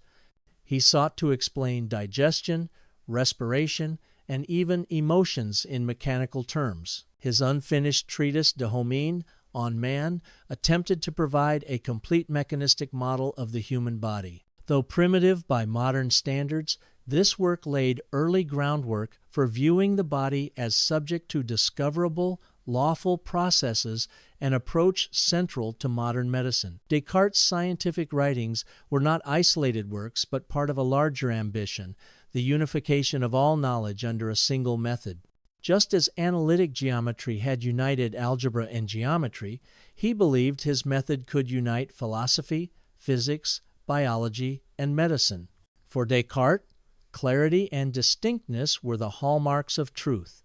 He sought to explain digestion, respiration, and even emotions in mechanical terms. His unfinished treatise De Homine on Man attempted to provide a complete mechanistic model of the human body. Though primitive by modern standards, this work laid early groundwork for viewing the body as subject to discoverable, lawful processes, an approach central to modern medicine. Descartes' scientific writings were not isolated works, but part of a larger ambition, the unification of all knowledge under a single method. Just as analytic geometry had united algebra and geometry, he believed his method could unite philosophy, physics, biology, and medicine. For Descartes, clarity and distinctness were the hallmarks of truth.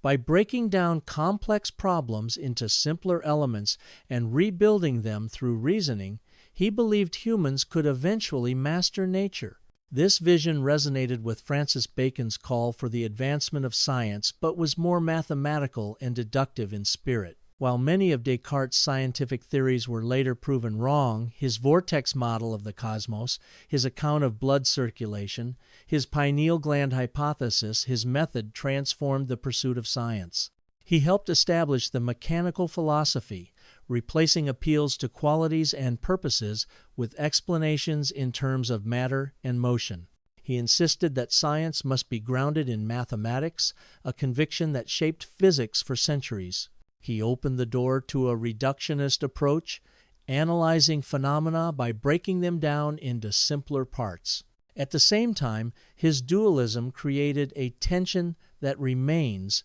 By breaking down complex problems into simpler elements and rebuilding them through reasoning, he believed humans could eventually master nature. This vision resonated with Francis Bacon's call for the advancement of science, but was more mathematical and deductive in spirit. While many of Descartes' scientific theories were later proven wrong, his vortex model of the cosmos, his account of blood circulation, his pineal gland hypothesis, his method transformed the pursuit of science. He helped establish the mechanical philosophy, replacing appeals to qualities and purposes with explanations in terms of matter and motion. He insisted that science must be grounded in mathematics, a conviction that shaped physics for centuries. He opened the door to a reductionist approach, analyzing phenomena by breaking them down into simpler parts. At the same time, his dualism created a tension that remains: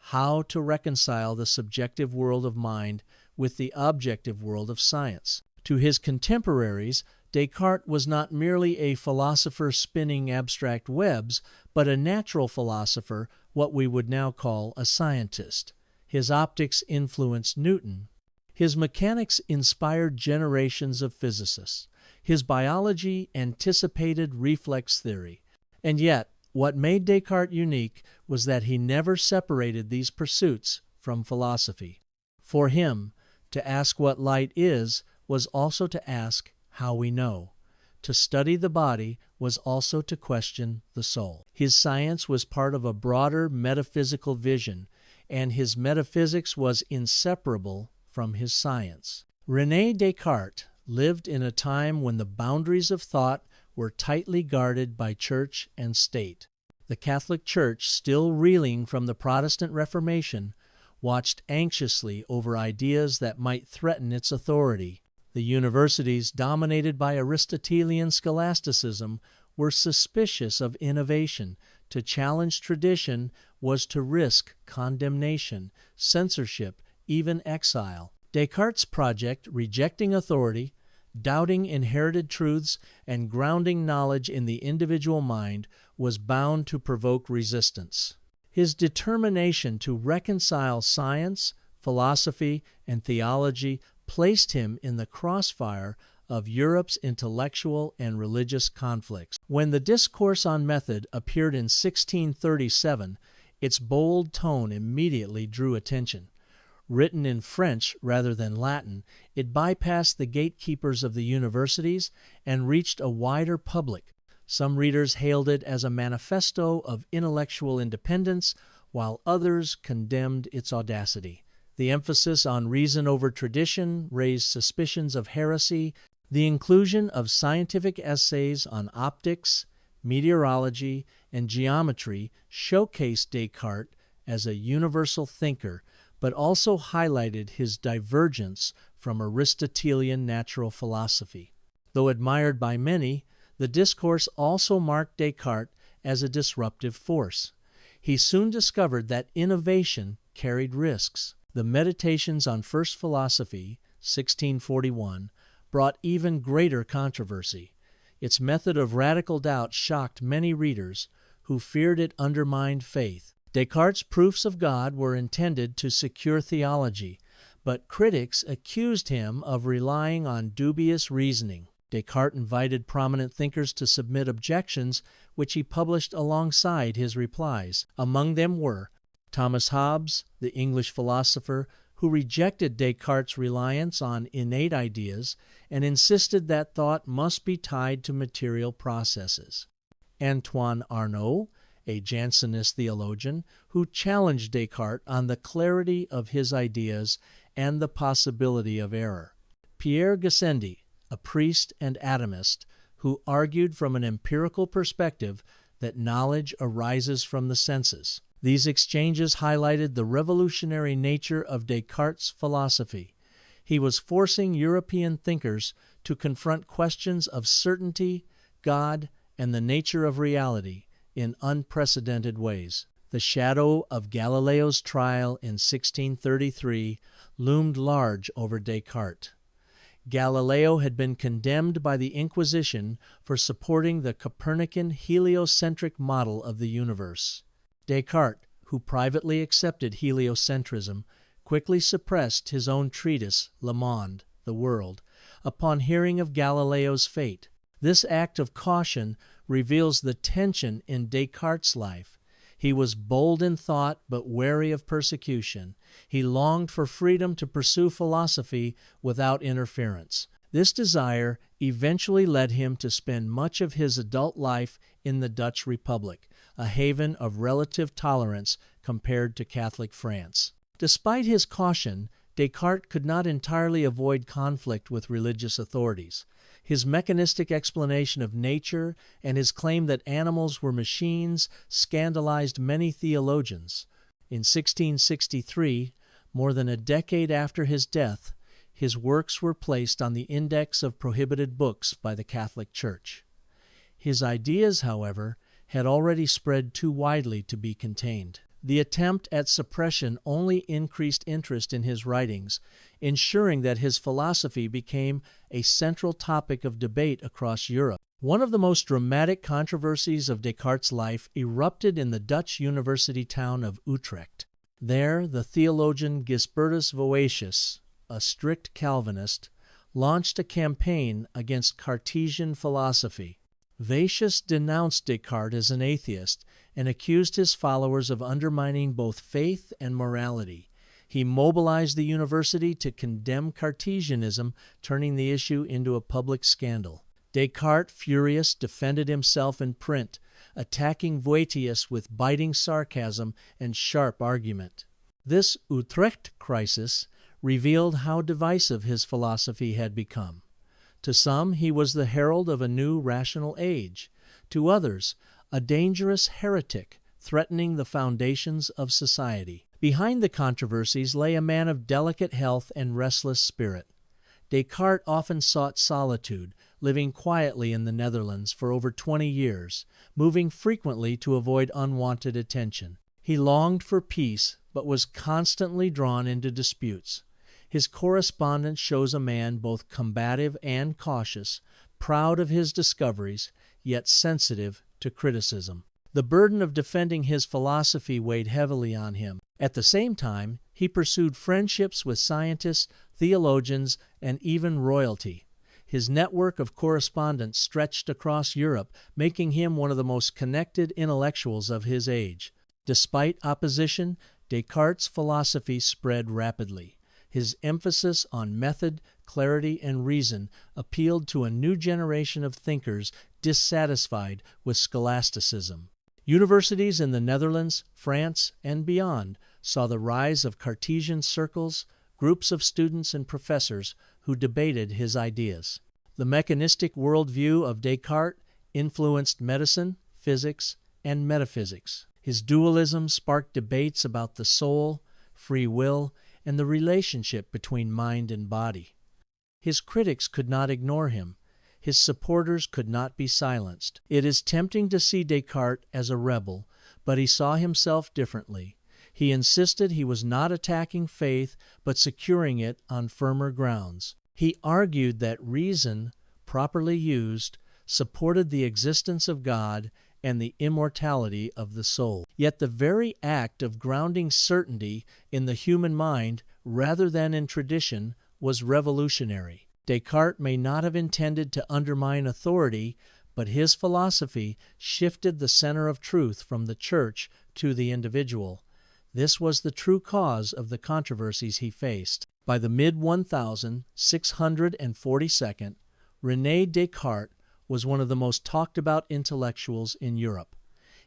how to reconcile the subjective world of mind with the objective world of science. To his contemporaries, Descartes was not merely a philosopher spinning abstract webs, but a natural philosopher, what we would now call a scientist. His optics influenced Newton. His mechanics inspired generations of physicists. His biology anticipated reflex theory. And yet, what made Descartes unique was that he never separated these pursuits from philosophy. For him, to ask what light is was also to ask how we know. To study the body was also to question the soul. His science was part of a broader metaphysical vision, and his metaphysics was inseparable from his science. René Descartes lived in a time when the boundaries of thought were tightly guarded by church and state. The Catholic Church, still reeling from the Protestant Reformation, watched anxiously over ideas that might threaten its authority. The universities, dominated by Aristotelian scholasticism, were suspicious of innovation. To challenge tradition was to risk condemnation, censorship, even exile. Descartes' project, rejecting authority, doubting inherited truths, and grounding knowledge in the individual mind, was bound to provoke resistance. His determination to reconcile science, philosophy, and theology placed him in the crossfire of Europe's intellectual and religious conflicts. When the Discourse on Method appeared in 1637, its bold tone immediately drew attention. Written in French rather than Latin, it bypassed the gatekeepers of the universities and reached a wider public. Some readers hailed it as a manifesto of intellectual independence, while others condemned its audacity. The emphasis on reason over tradition raised suspicions of heresy. The inclusion of scientific essays on optics, meteorology, and geometry showcased Descartes as a universal thinker, but also highlighted his divergence from Aristotelian natural philosophy. Though admired by many, the Discourse also marked Descartes as a disruptive force. He soon discovered that innovation carried risks. The Meditations on First Philosophy, 1641, brought even greater controversy. Its method of radical doubt shocked many readers who feared it undermined faith. Descartes' proofs of God were intended to secure theology, but critics accused him of relying on dubious reasoning. Descartes invited prominent thinkers to submit objections, which he published alongside his replies. Among them were Thomas Hobbes, the English philosopher, who rejected Descartes' reliance on innate ideas and insisted that thought must be tied to material processes; Antoine Arnauld, a Jansenist theologian, who challenged Descartes on the clarity of his ideas and the possibility of error; Pierre Gassendi, a priest and atomist, who argued from an empirical perspective that knowledge arises from the senses. These exchanges highlighted the revolutionary nature of Descartes' philosophy. He was forcing European thinkers to confront questions of certainty, God, and the nature of reality in unprecedented ways. The shadow of Galileo's trial in 1633 loomed large over Descartes. Galileo had been condemned by the Inquisition for supporting the Copernican heliocentric model of the universe. Descartes, who privately accepted heliocentrism, quickly suppressed his own treatise, Le Monde, the World, upon hearing of Galileo's fate. This act of caution reveals the tension in Descartes' life. He was bold in thought, but wary of persecution. He longed for freedom to pursue philosophy without interference. This desire eventually led him to spend much of his adult life in the Dutch Republic, a haven of relative tolerance compared to Catholic France. Despite his caution, Descartes could not entirely avoid conflict with religious authorities. His mechanistic explanation of nature and his claim that animals were machines scandalized many theologians. In 1663, more than a decade after his death, his works were placed on the Index of Prohibited Books by the Catholic Church. His ideas, however, had already spread too widely to be contained. The attempt at suppression only increased interest in his writings, ensuring that his philosophy became a central topic of debate across Europe. One of the most dramatic controversies of Descartes' life erupted in the Dutch university town of Utrecht. There, the theologian Gisbertus Voetius, a strict Calvinist, launched a campaign against Cartesian philosophy. Voetius denounced Descartes as an atheist and accused his followers of undermining both faith and morality. He mobilized the university to condemn Cartesianism, turning the issue into a public scandal. Descartes, furious, defended himself in print, attacking Voetius with biting sarcasm and sharp argument. This Utrecht crisis revealed how divisive his philosophy had become. To some, he was the herald of a new rational age. To others, a dangerous heretic threatening the foundations of society. Behind the controversies lay a man of delicate health and restless spirit. Descartes often sought solitude, living quietly in the Netherlands for over 20 years, moving frequently to avoid unwanted attention. He longed for peace, but was constantly drawn into disputes. His correspondence shows a man both combative and cautious, proud of his discoveries, yet sensitive to criticism. The burden of defending his philosophy weighed heavily on him. At the same time, he pursued friendships with scientists, theologians, and even royalty. His network of correspondence stretched across Europe, making him one of the most connected intellectuals of his age. Despite opposition, Descartes' philosophy spread rapidly. His emphasis on method, clarity, and reason appealed to a new generation of thinkers dissatisfied with scholasticism. Universities in the Netherlands, France, and beyond saw the rise of Cartesian circles, groups of students and professors who debated his ideas. The mechanistic worldview of Descartes influenced medicine, physics, and metaphysics. His dualism sparked debates about the soul, free will, and the relationship between mind and body. His critics could not ignore him. His supporters could not be silenced. It is tempting to see Descartes as a rebel, but he saw himself differently. He insisted he was not attacking faith, but securing it on firmer grounds. He argued that reason, properly used, supported the existence of God and the immortality of the soul. Yet the very act of grounding certainty in the human mind rather than in tradition was revolutionary. Descartes may not have intended to undermine authority, but his philosophy shifted the center of truth from the church to the individual. This was the true cause of the controversies he faced. By the mid-1642, René Descartes was one of the most talked about intellectuals in Europe.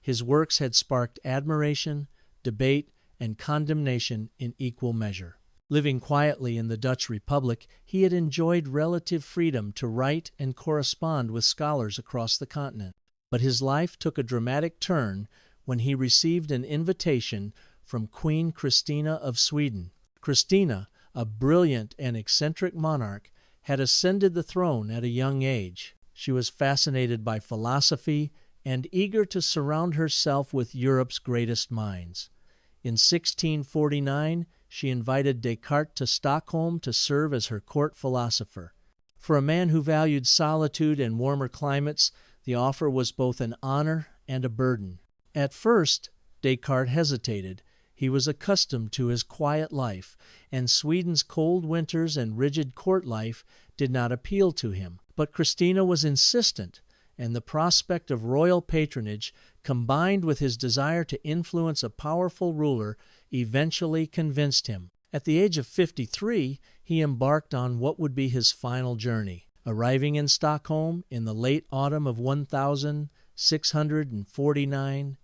His works had sparked admiration, debate, and condemnation in equal measure. Living quietly in the Dutch Republic, he had enjoyed relative freedom to write and correspond with scholars across the continent. But his life took a dramatic turn when he received an invitation from Queen Christina of Sweden. Christina, a brilliant and eccentric monarch, had ascended the throne at a young age. She was fascinated by philosophy and eager to surround herself with Europe's greatest minds. In 1649, she invited Descartes to Stockholm to serve as her court philosopher. For a man who valued solitude and warmer climates, the offer was both an honor and a burden. At first, Descartes hesitated. He was accustomed to his quiet life, and Sweden's cold winters and rigid court life did not appeal to him. But Christina was insistent, and the prospect of royal patronage, combined with his desire to influence a powerful ruler, eventually convinced him. At the age of 53, he embarked on what would be his final journey. Arriving in Stockholm in the late autumn of 1649,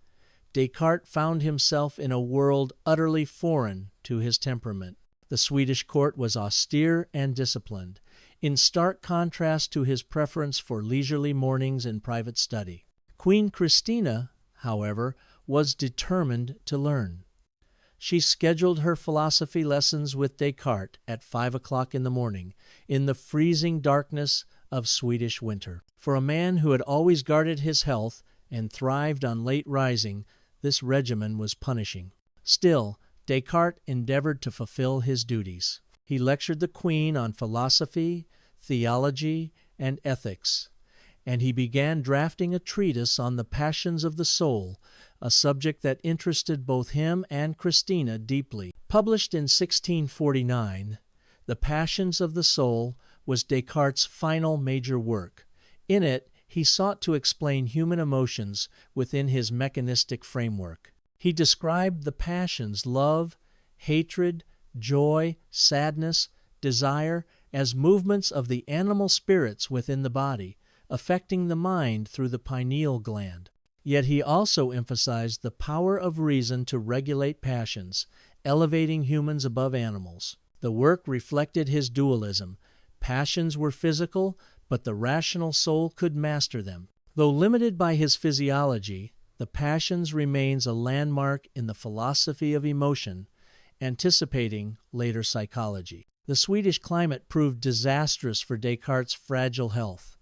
Descartes found himself in a world utterly foreign to his temperament. The Swedish court was austere and disciplined, in stark contrast to his preference for leisurely mornings and private study. Queen Christina, however, was determined to learn. She scheduled her philosophy lessons with Descartes at 5 o'clock in the morning, in the freezing darkness of Swedish winter. For a man who had always guarded his health and thrived on late rising, this regimen was punishing. Still, Descartes endeavored to fulfill his duties. He lectured the Queen on philosophy, theology, and ethics, and he began drafting a treatise on the passions of the soul, a subject that interested both him and Christina deeply. Published in 1649, The Passions of the Soul was Descartes' final major work. In it, he sought to explain human emotions within his mechanistic framework. He described the passions love, hatred, joy, sadness, desire as movements of the animal spirits within the body, affecting the mind through the pineal gland. Yet he also emphasized the power of reason to regulate passions, elevating humans above animals. The work reflected his dualism. Passions were physical, but the rational soul could master them. Though limited by his physiology, the passions remains a landmark in the philosophy of emotion, anticipating later psychology. The Swedish climate proved disastrous for Descartes' fragile health.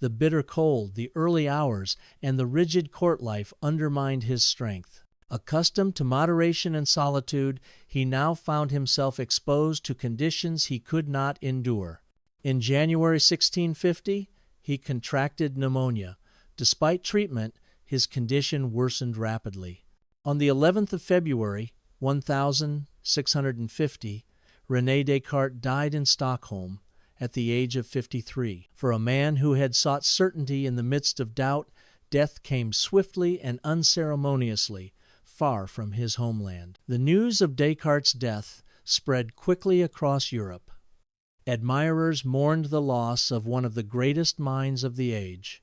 The bitter cold, the early hours, and the rigid court life undermined his strength. Accustomed to moderation and solitude, he now found himself exposed to conditions he could not endure. In January 1650, he contracted pneumonia. Despite treatment, his condition worsened rapidly. On the 11th of February, 1650, René Descartes died in Stockholm at the age of 53. For a man who had sought certainty in the midst of doubt, death came swiftly and unceremoniously, far from his homeland. The news of Descartes' death spread quickly across Europe. Admirers mourned the loss of one of the greatest minds of the age.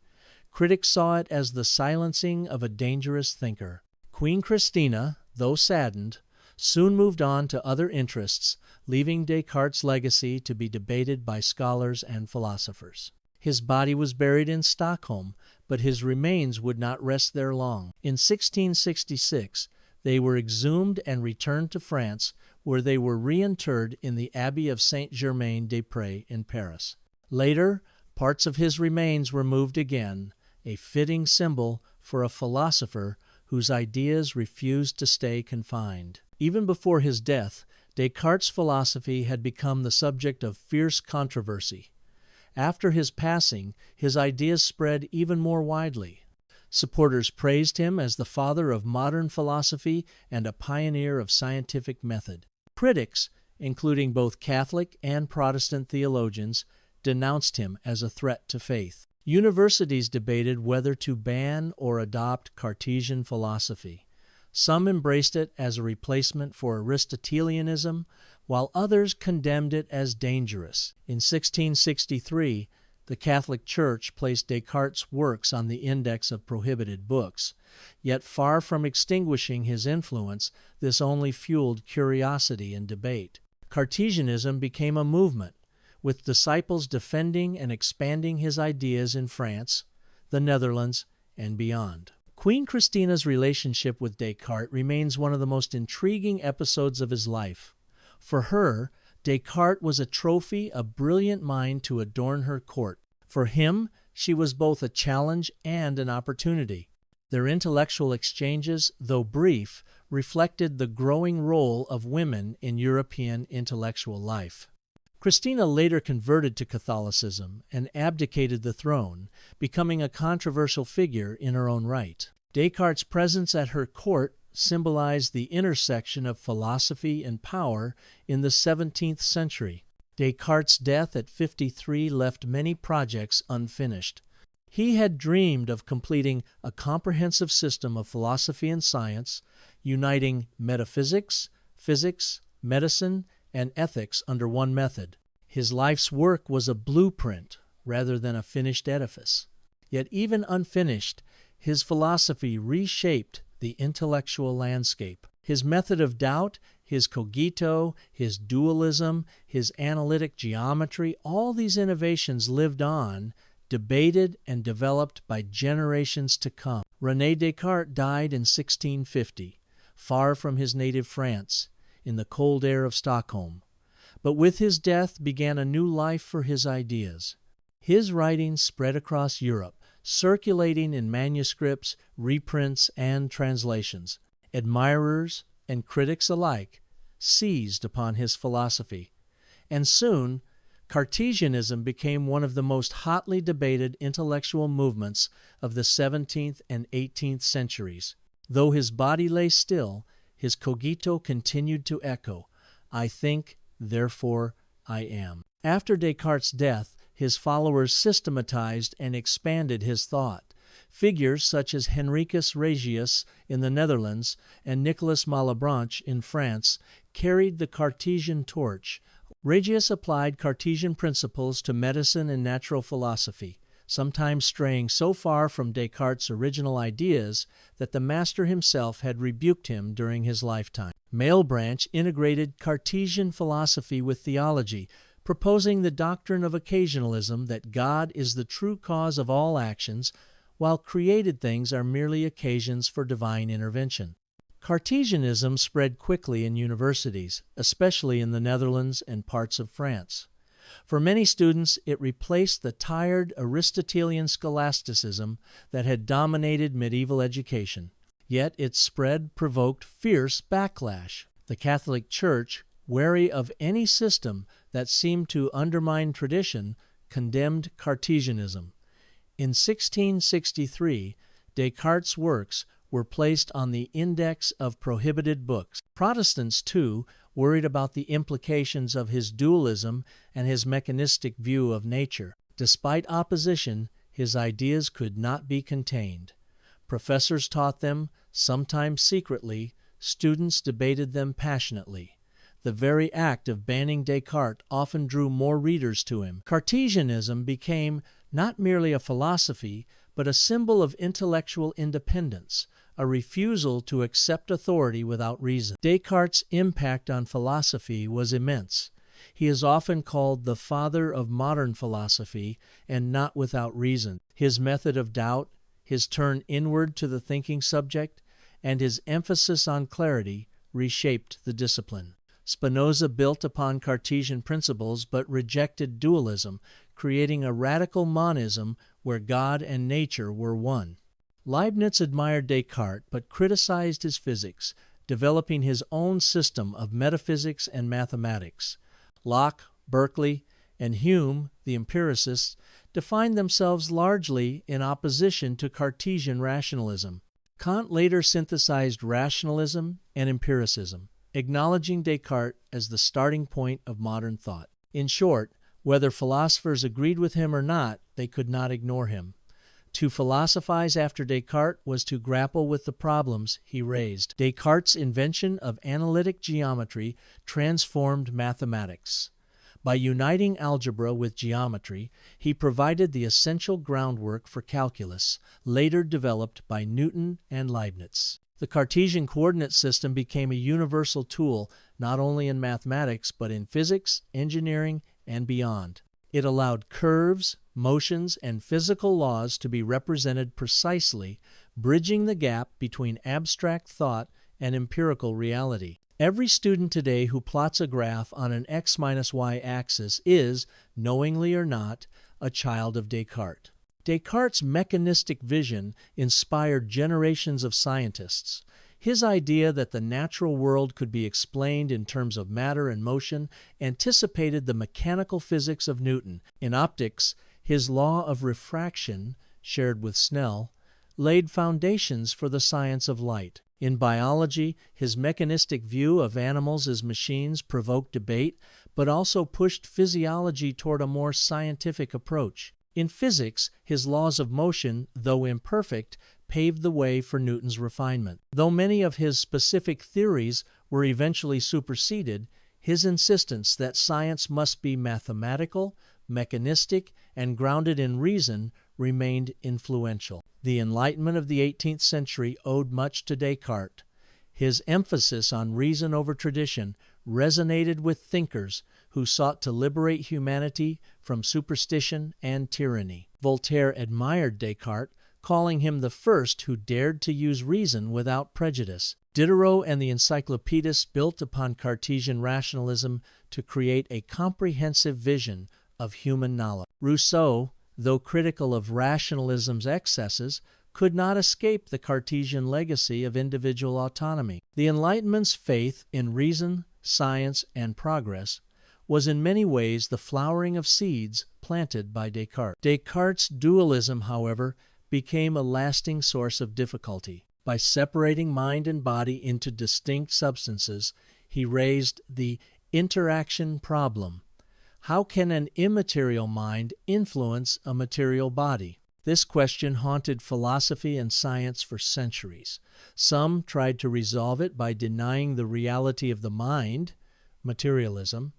Critics saw it as the silencing of a dangerous thinker. Queen Christina, though saddened, soon moved on to other interests, leaving Descartes' legacy to be debated by scholars and philosophers. His body was buried in Stockholm, but his remains would not rest there long. In 1666, they were exhumed and returned to France, where they were reinterred in the Abbey of Saint-Germain-des-Prés in Paris. Later, parts of his remains were moved again, a fitting symbol for a philosopher whose ideas refused to stay confined. Even before his death, Descartes' philosophy had become the subject of fierce controversy. After his passing, his ideas spread even more widely. Supporters praised him as the father of modern philosophy and a pioneer of scientific method. Critics, including both Catholic and Protestant theologians, denounced him as a threat to faith. Universities debated whether to ban or adopt Cartesian philosophy. Some embraced it as a replacement for Aristotelianism, while others condemned it as dangerous. In 1663, the Catholic Church placed Descartes' works on the index of prohibited books. Yet far from extinguishing his influence, this only fueled curiosity and debate. Cartesianism became a movement, with disciples defending and expanding his ideas in France, the Netherlands, and beyond. Queen Christina's relationship with Descartes remains one of the most intriguing episodes of his life. For her, Descartes was a trophy, a brilliant mind to adorn her court. For him, she was both a challenge and an opportunity. Their intellectual exchanges, though brief, reflected the growing role of women in European intellectual life. Christina later converted to Catholicism and abdicated the throne, becoming a controversial figure in her own right. Descartes' presence at her court symbolized the intersection of philosophy and power in the 17th century. Descartes' death at 53 left many projects unfinished. He had dreamed of completing a comprehensive system of philosophy and science, uniting metaphysics, physics, medicine, and ethics under one method. His life's work was a blueprint rather than a finished edifice. Yet even unfinished, his philosophy reshaped the intellectual landscape. His method of doubt, his cogito, his dualism, his analytic geometry, all these innovations lived on, debated and developed by generations to come. René Descartes died in 1650, far from his native France, in the cold air of Stockholm. But with his death began a new life for his ideas. His writings spread across Europe, circulating in manuscripts, reprints, and translations. Admirers and critics alike seized upon his philosophy, and soon Cartesianism became one of the most hotly debated intellectual movements of the 17th and 18th centuries. Though his body lay still, his cogito continued to echo, "I think, therefore I am." After Descartes' death, his followers systematized and expanded his thought. Figures such as Henricus Regius in the Netherlands and Nicolas Malebranche in France carried the Cartesian torch. Regius applied Cartesian principles to medicine and natural philosophy, sometimes straying so far from Descartes' original ideas that the master himself had rebuked him during his lifetime. Malebranche integrated Cartesian philosophy with theology, proposing the doctrine of occasionalism, that God is the true cause of all actions, while created things are merely occasions for divine intervention. Cartesianism spread quickly in universities, especially in the Netherlands and parts of France. For many students, it replaced the tired Aristotelian scholasticism that had dominated medieval education. Yet its spread provoked fierce backlash. The Catholic Church, wary of any system that seemed to undermine tradition, condemned Cartesianism. In 1663, Descartes' works were placed on the index of prohibited books. Protestants, too, worried about the implications of his dualism and his mechanistic view of nature. Despite opposition, his ideas could not be contained. Professors taught them, sometimes secretly. Students debated them passionately. The very act of banning Descartes often drew more readers to him. Cartesianism became not merely a philosophy, but a symbol of intellectual independence, a refusal to accept authority without reason. Descartes' impact on philosophy was immense. He is often called the father of modern philosophy, and not without reason. His method of doubt, his turn inward to the thinking subject, and his emphasis on clarity reshaped the discipline. Spinoza built upon Cartesian principles but rejected dualism, creating a radical monism where God and nature were one. Leibniz admired Descartes but criticized his physics, developing his own system of metaphysics and mathematics. Locke, Berkeley, and Hume, the empiricist, defined themselves largely in opposition to Cartesian rationalism. Kant later synthesized rationalism and empiricism, acknowledging Descartes as the starting point of modern thought. In short, whether philosophers agreed with him or not, they could not ignore him. To philosophize after Descartes was to grapple with the problems he raised. Descartes' invention of analytic geometry transformed mathematics. By uniting algebra with geometry, he provided the essential groundwork for calculus, later developed by Newton and Leibniz. The Cartesian coordinate system became a universal tool not only in mathematics but in physics, engineering, and beyond. It allowed curves, motions, and physical laws to be represented precisely, bridging the gap between abstract thought and empirical reality. Every student today who plots a graph on an x minus y axis is, knowingly or not, a child of Descartes. Descartes' mechanistic vision inspired generations of scientists. His idea that the natural world could be explained in terms of matter and motion anticipated the mechanical physics of Newton. In optics, his law of refraction, shared with Snell, laid foundations for the science of light. In biology, his mechanistic view of animals as machines provoked debate, but also pushed physiology toward a more scientific approach. In physics, his laws of motion, though imperfect, paved the way for Newton's refinement. Though many of his specific theories were eventually superseded, his insistence that science must be mathematical, mechanistic, and grounded in reason remained influential. The Enlightenment of the 18th century owed much to Descartes. His emphasis on reason over tradition resonated with thinkers who sought to liberate humanity from superstition and tyranny. Voltaire admired Descartes, calling him the first who dared to use reason without prejudice. Diderot and the encyclopedists built upon Cartesian rationalism to create a comprehensive vision of human knowledge. Rousseau, though critical of rationalism's excesses, could not escape the Cartesian legacy of individual autonomy. The Enlightenment's faith in reason, science, and progress was in many ways the flowering of seeds planted by Descartes. Descartes' dualism, however, became a lasting source of difficulty. By separating mind and body into distinct substances, he raised the interaction problem. How can an immaterial mind influence a material body? This question haunted philosophy and science for centuries. Some tried to resolve it by denying the reality of the mind, materialism,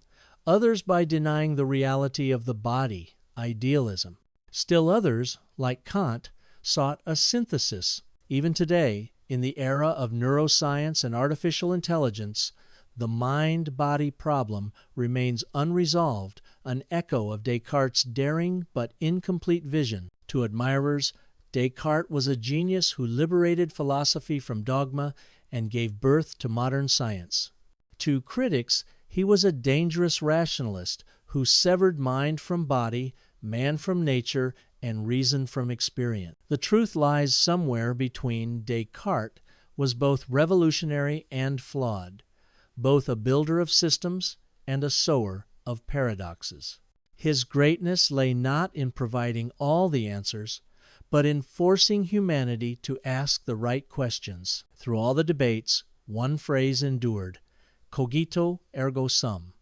others by denying the reality of the body, idealism. Still others, like Kant, sought a synthesis. Even today, in the era of neuroscience and artificial intelligence, the mind-body problem remains unresolved, an echo of Descartes' daring but incomplete vision. To admirers, Descartes was a genius who liberated philosophy from dogma and gave birth to modern science. To critics, he was a dangerous rationalist who severed mind from body, man from nature, and reason from experience. The truth lies somewhere between. Descartes was both revolutionary and flawed, both a builder of systems and a sower of paradoxes. His greatness lay not in providing all the answers, but in forcing humanity to ask the right questions. Through all the debates, one phrase endured: Cogito, ergo sum.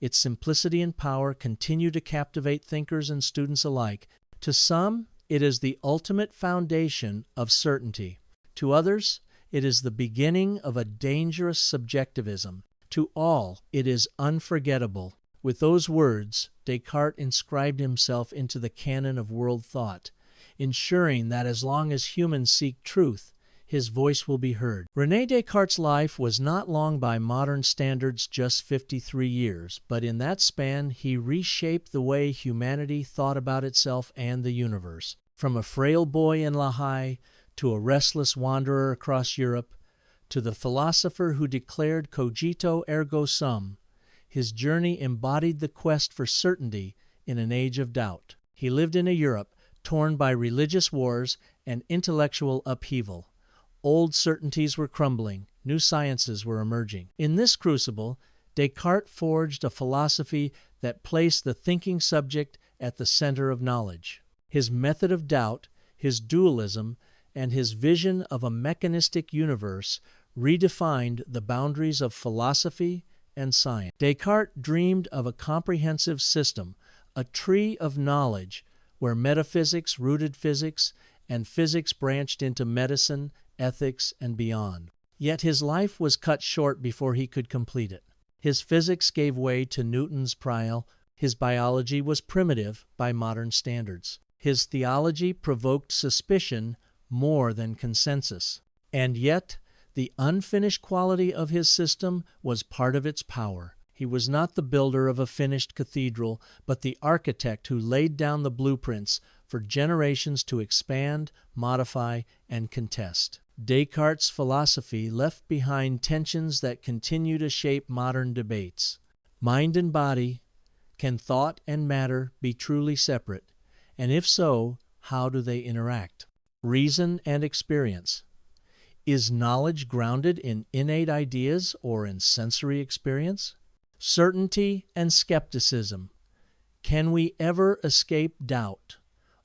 Its simplicity and power continue to captivate thinkers and students alike. To some, it is the ultimate foundation of certainty. To others, it is the beginning of a dangerous subjectivism. To all, it is unforgettable. With those words, Descartes inscribed himself into the canon of world thought, ensuring that as long as humans seek truth, his voice will be heard. René Descartes' life was not long by modern standards, just 53 years, but in that span he reshaped the way humanity thought about itself and the universe. From a frail boy in La Haye to a restless wanderer across Europe, to the philosopher who declared Cogito ergo sum, his journey embodied the quest for certainty in an age of doubt. He lived in a Europe torn by religious wars and intellectual upheaval. Old certainties were crumbling, new sciences were emerging. In this crucible, Descartes forged a philosophy that placed the thinking subject at the center of knowledge. His method of doubt, his dualism, and his vision of a mechanistic universe redefined the boundaries of philosophy and science. Descartes dreamed of a comprehensive system, a tree of knowledge, where metaphysics rooted physics and physics branched into medicine, ethics, and beyond. Yet his life was cut short before he could complete it. His physics gave way to Newton's prial. His biology was primitive by modern standards. His theology provoked suspicion more than consensus. And yet, the unfinished quality of his system was part of its power. He was not the builder of a finished cathedral, but the architect who laid down the blueprints for generations to expand, modify, and contest. Descartes' philosophy left behind tensions that continue to shape modern debates. Mind and body, can thought and matter be truly separate? And if so, how do they interact? Reason and experience. Is knowledge grounded in innate ideas or in sensory experience? Certainty and skepticism. Can we ever escape doubt?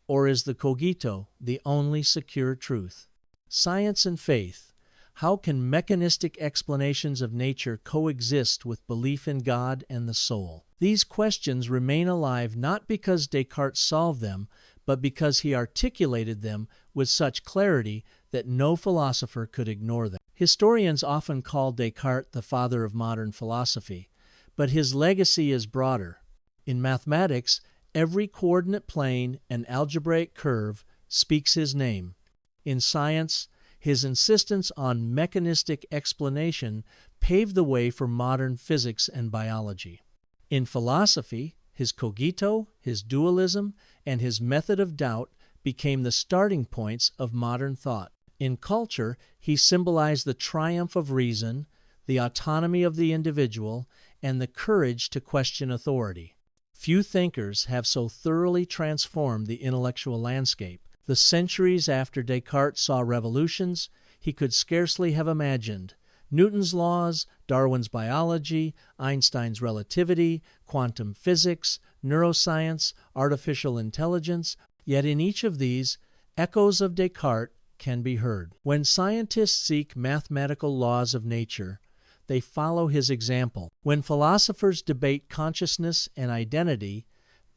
Or is the cogito the only secure truth? Science and faith. How can mechanistic explanations of nature coexist with belief in God and the soul? These questions remain alive not because Descartes solved them, but because he articulated them with such clarity that no philosopher could ignore them. Historians often call Descartes the father of modern philosophy, but his legacy is broader. In mathematics, every coordinate plane and algebraic curve speaks his name. In science, his insistence on mechanistic explanation paved the way for modern physics and biology. In philosophy, his cogito, his dualism, and his method of doubt became the starting points of modern thought. In culture, he symbolized the triumph of reason, the autonomy of the individual, and the courage to question authority. Few thinkers have so thoroughly transformed the intellectual landscape. The centuries after Descartes saw revolutions he could scarcely have imagined. Newton's laws, Darwin's biology, Einstein's relativity, quantum physics, neuroscience, artificial intelligence. Yet in each of these, echoes of Descartes can be heard. When scientists seek mathematical laws of nature, they follow his example. When philosophers debate consciousness and identity,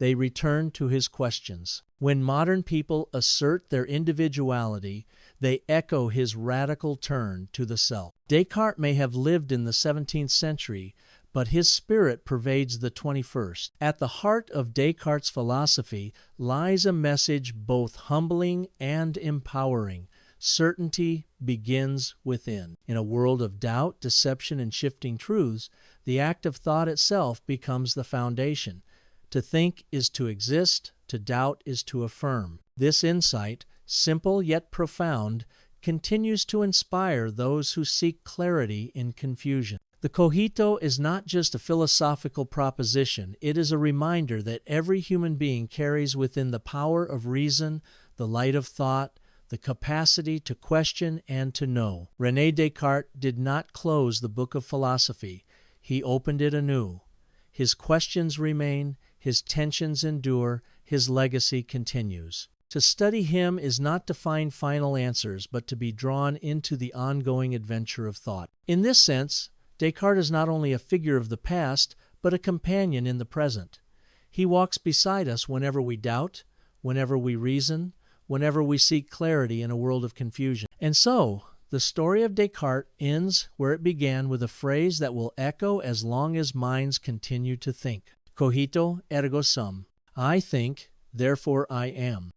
they return to his questions. When modern people assert their individuality, they echo his radical turn to the self. Descartes may have lived in the 17th century, but his spirit pervades the 21st. At the heart of Descartes' philosophy lies a message both humbling and empowering. Certainty begins within. In a world of doubt, deception, and shifting truths, the act of thought itself becomes the foundation. To think is to exist, to doubt is to affirm. This insight, simple yet profound, continues to inspire those who seek clarity in confusion. The cogito is not just a philosophical proposition, it is a reminder that every human being carries within the power of reason, the light of thought, the capacity to question and to know. René Descartes did not close the book of philosophy, he opened it anew. His questions remain, his tensions endure, his legacy continues. To study him is not to find final answers, but to be drawn into the ongoing adventure of thought. In this sense, Descartes is not only a figure of the past, but a companion in the present. He walks beside us whenever we doubt, whenever we reason, whenever we seek clarity in a world of confusion. And so, the story of Descartes ends where it began, with a phrase that will echo as long as minds continue to think. Cogito ergo sum. I think, therefore I am.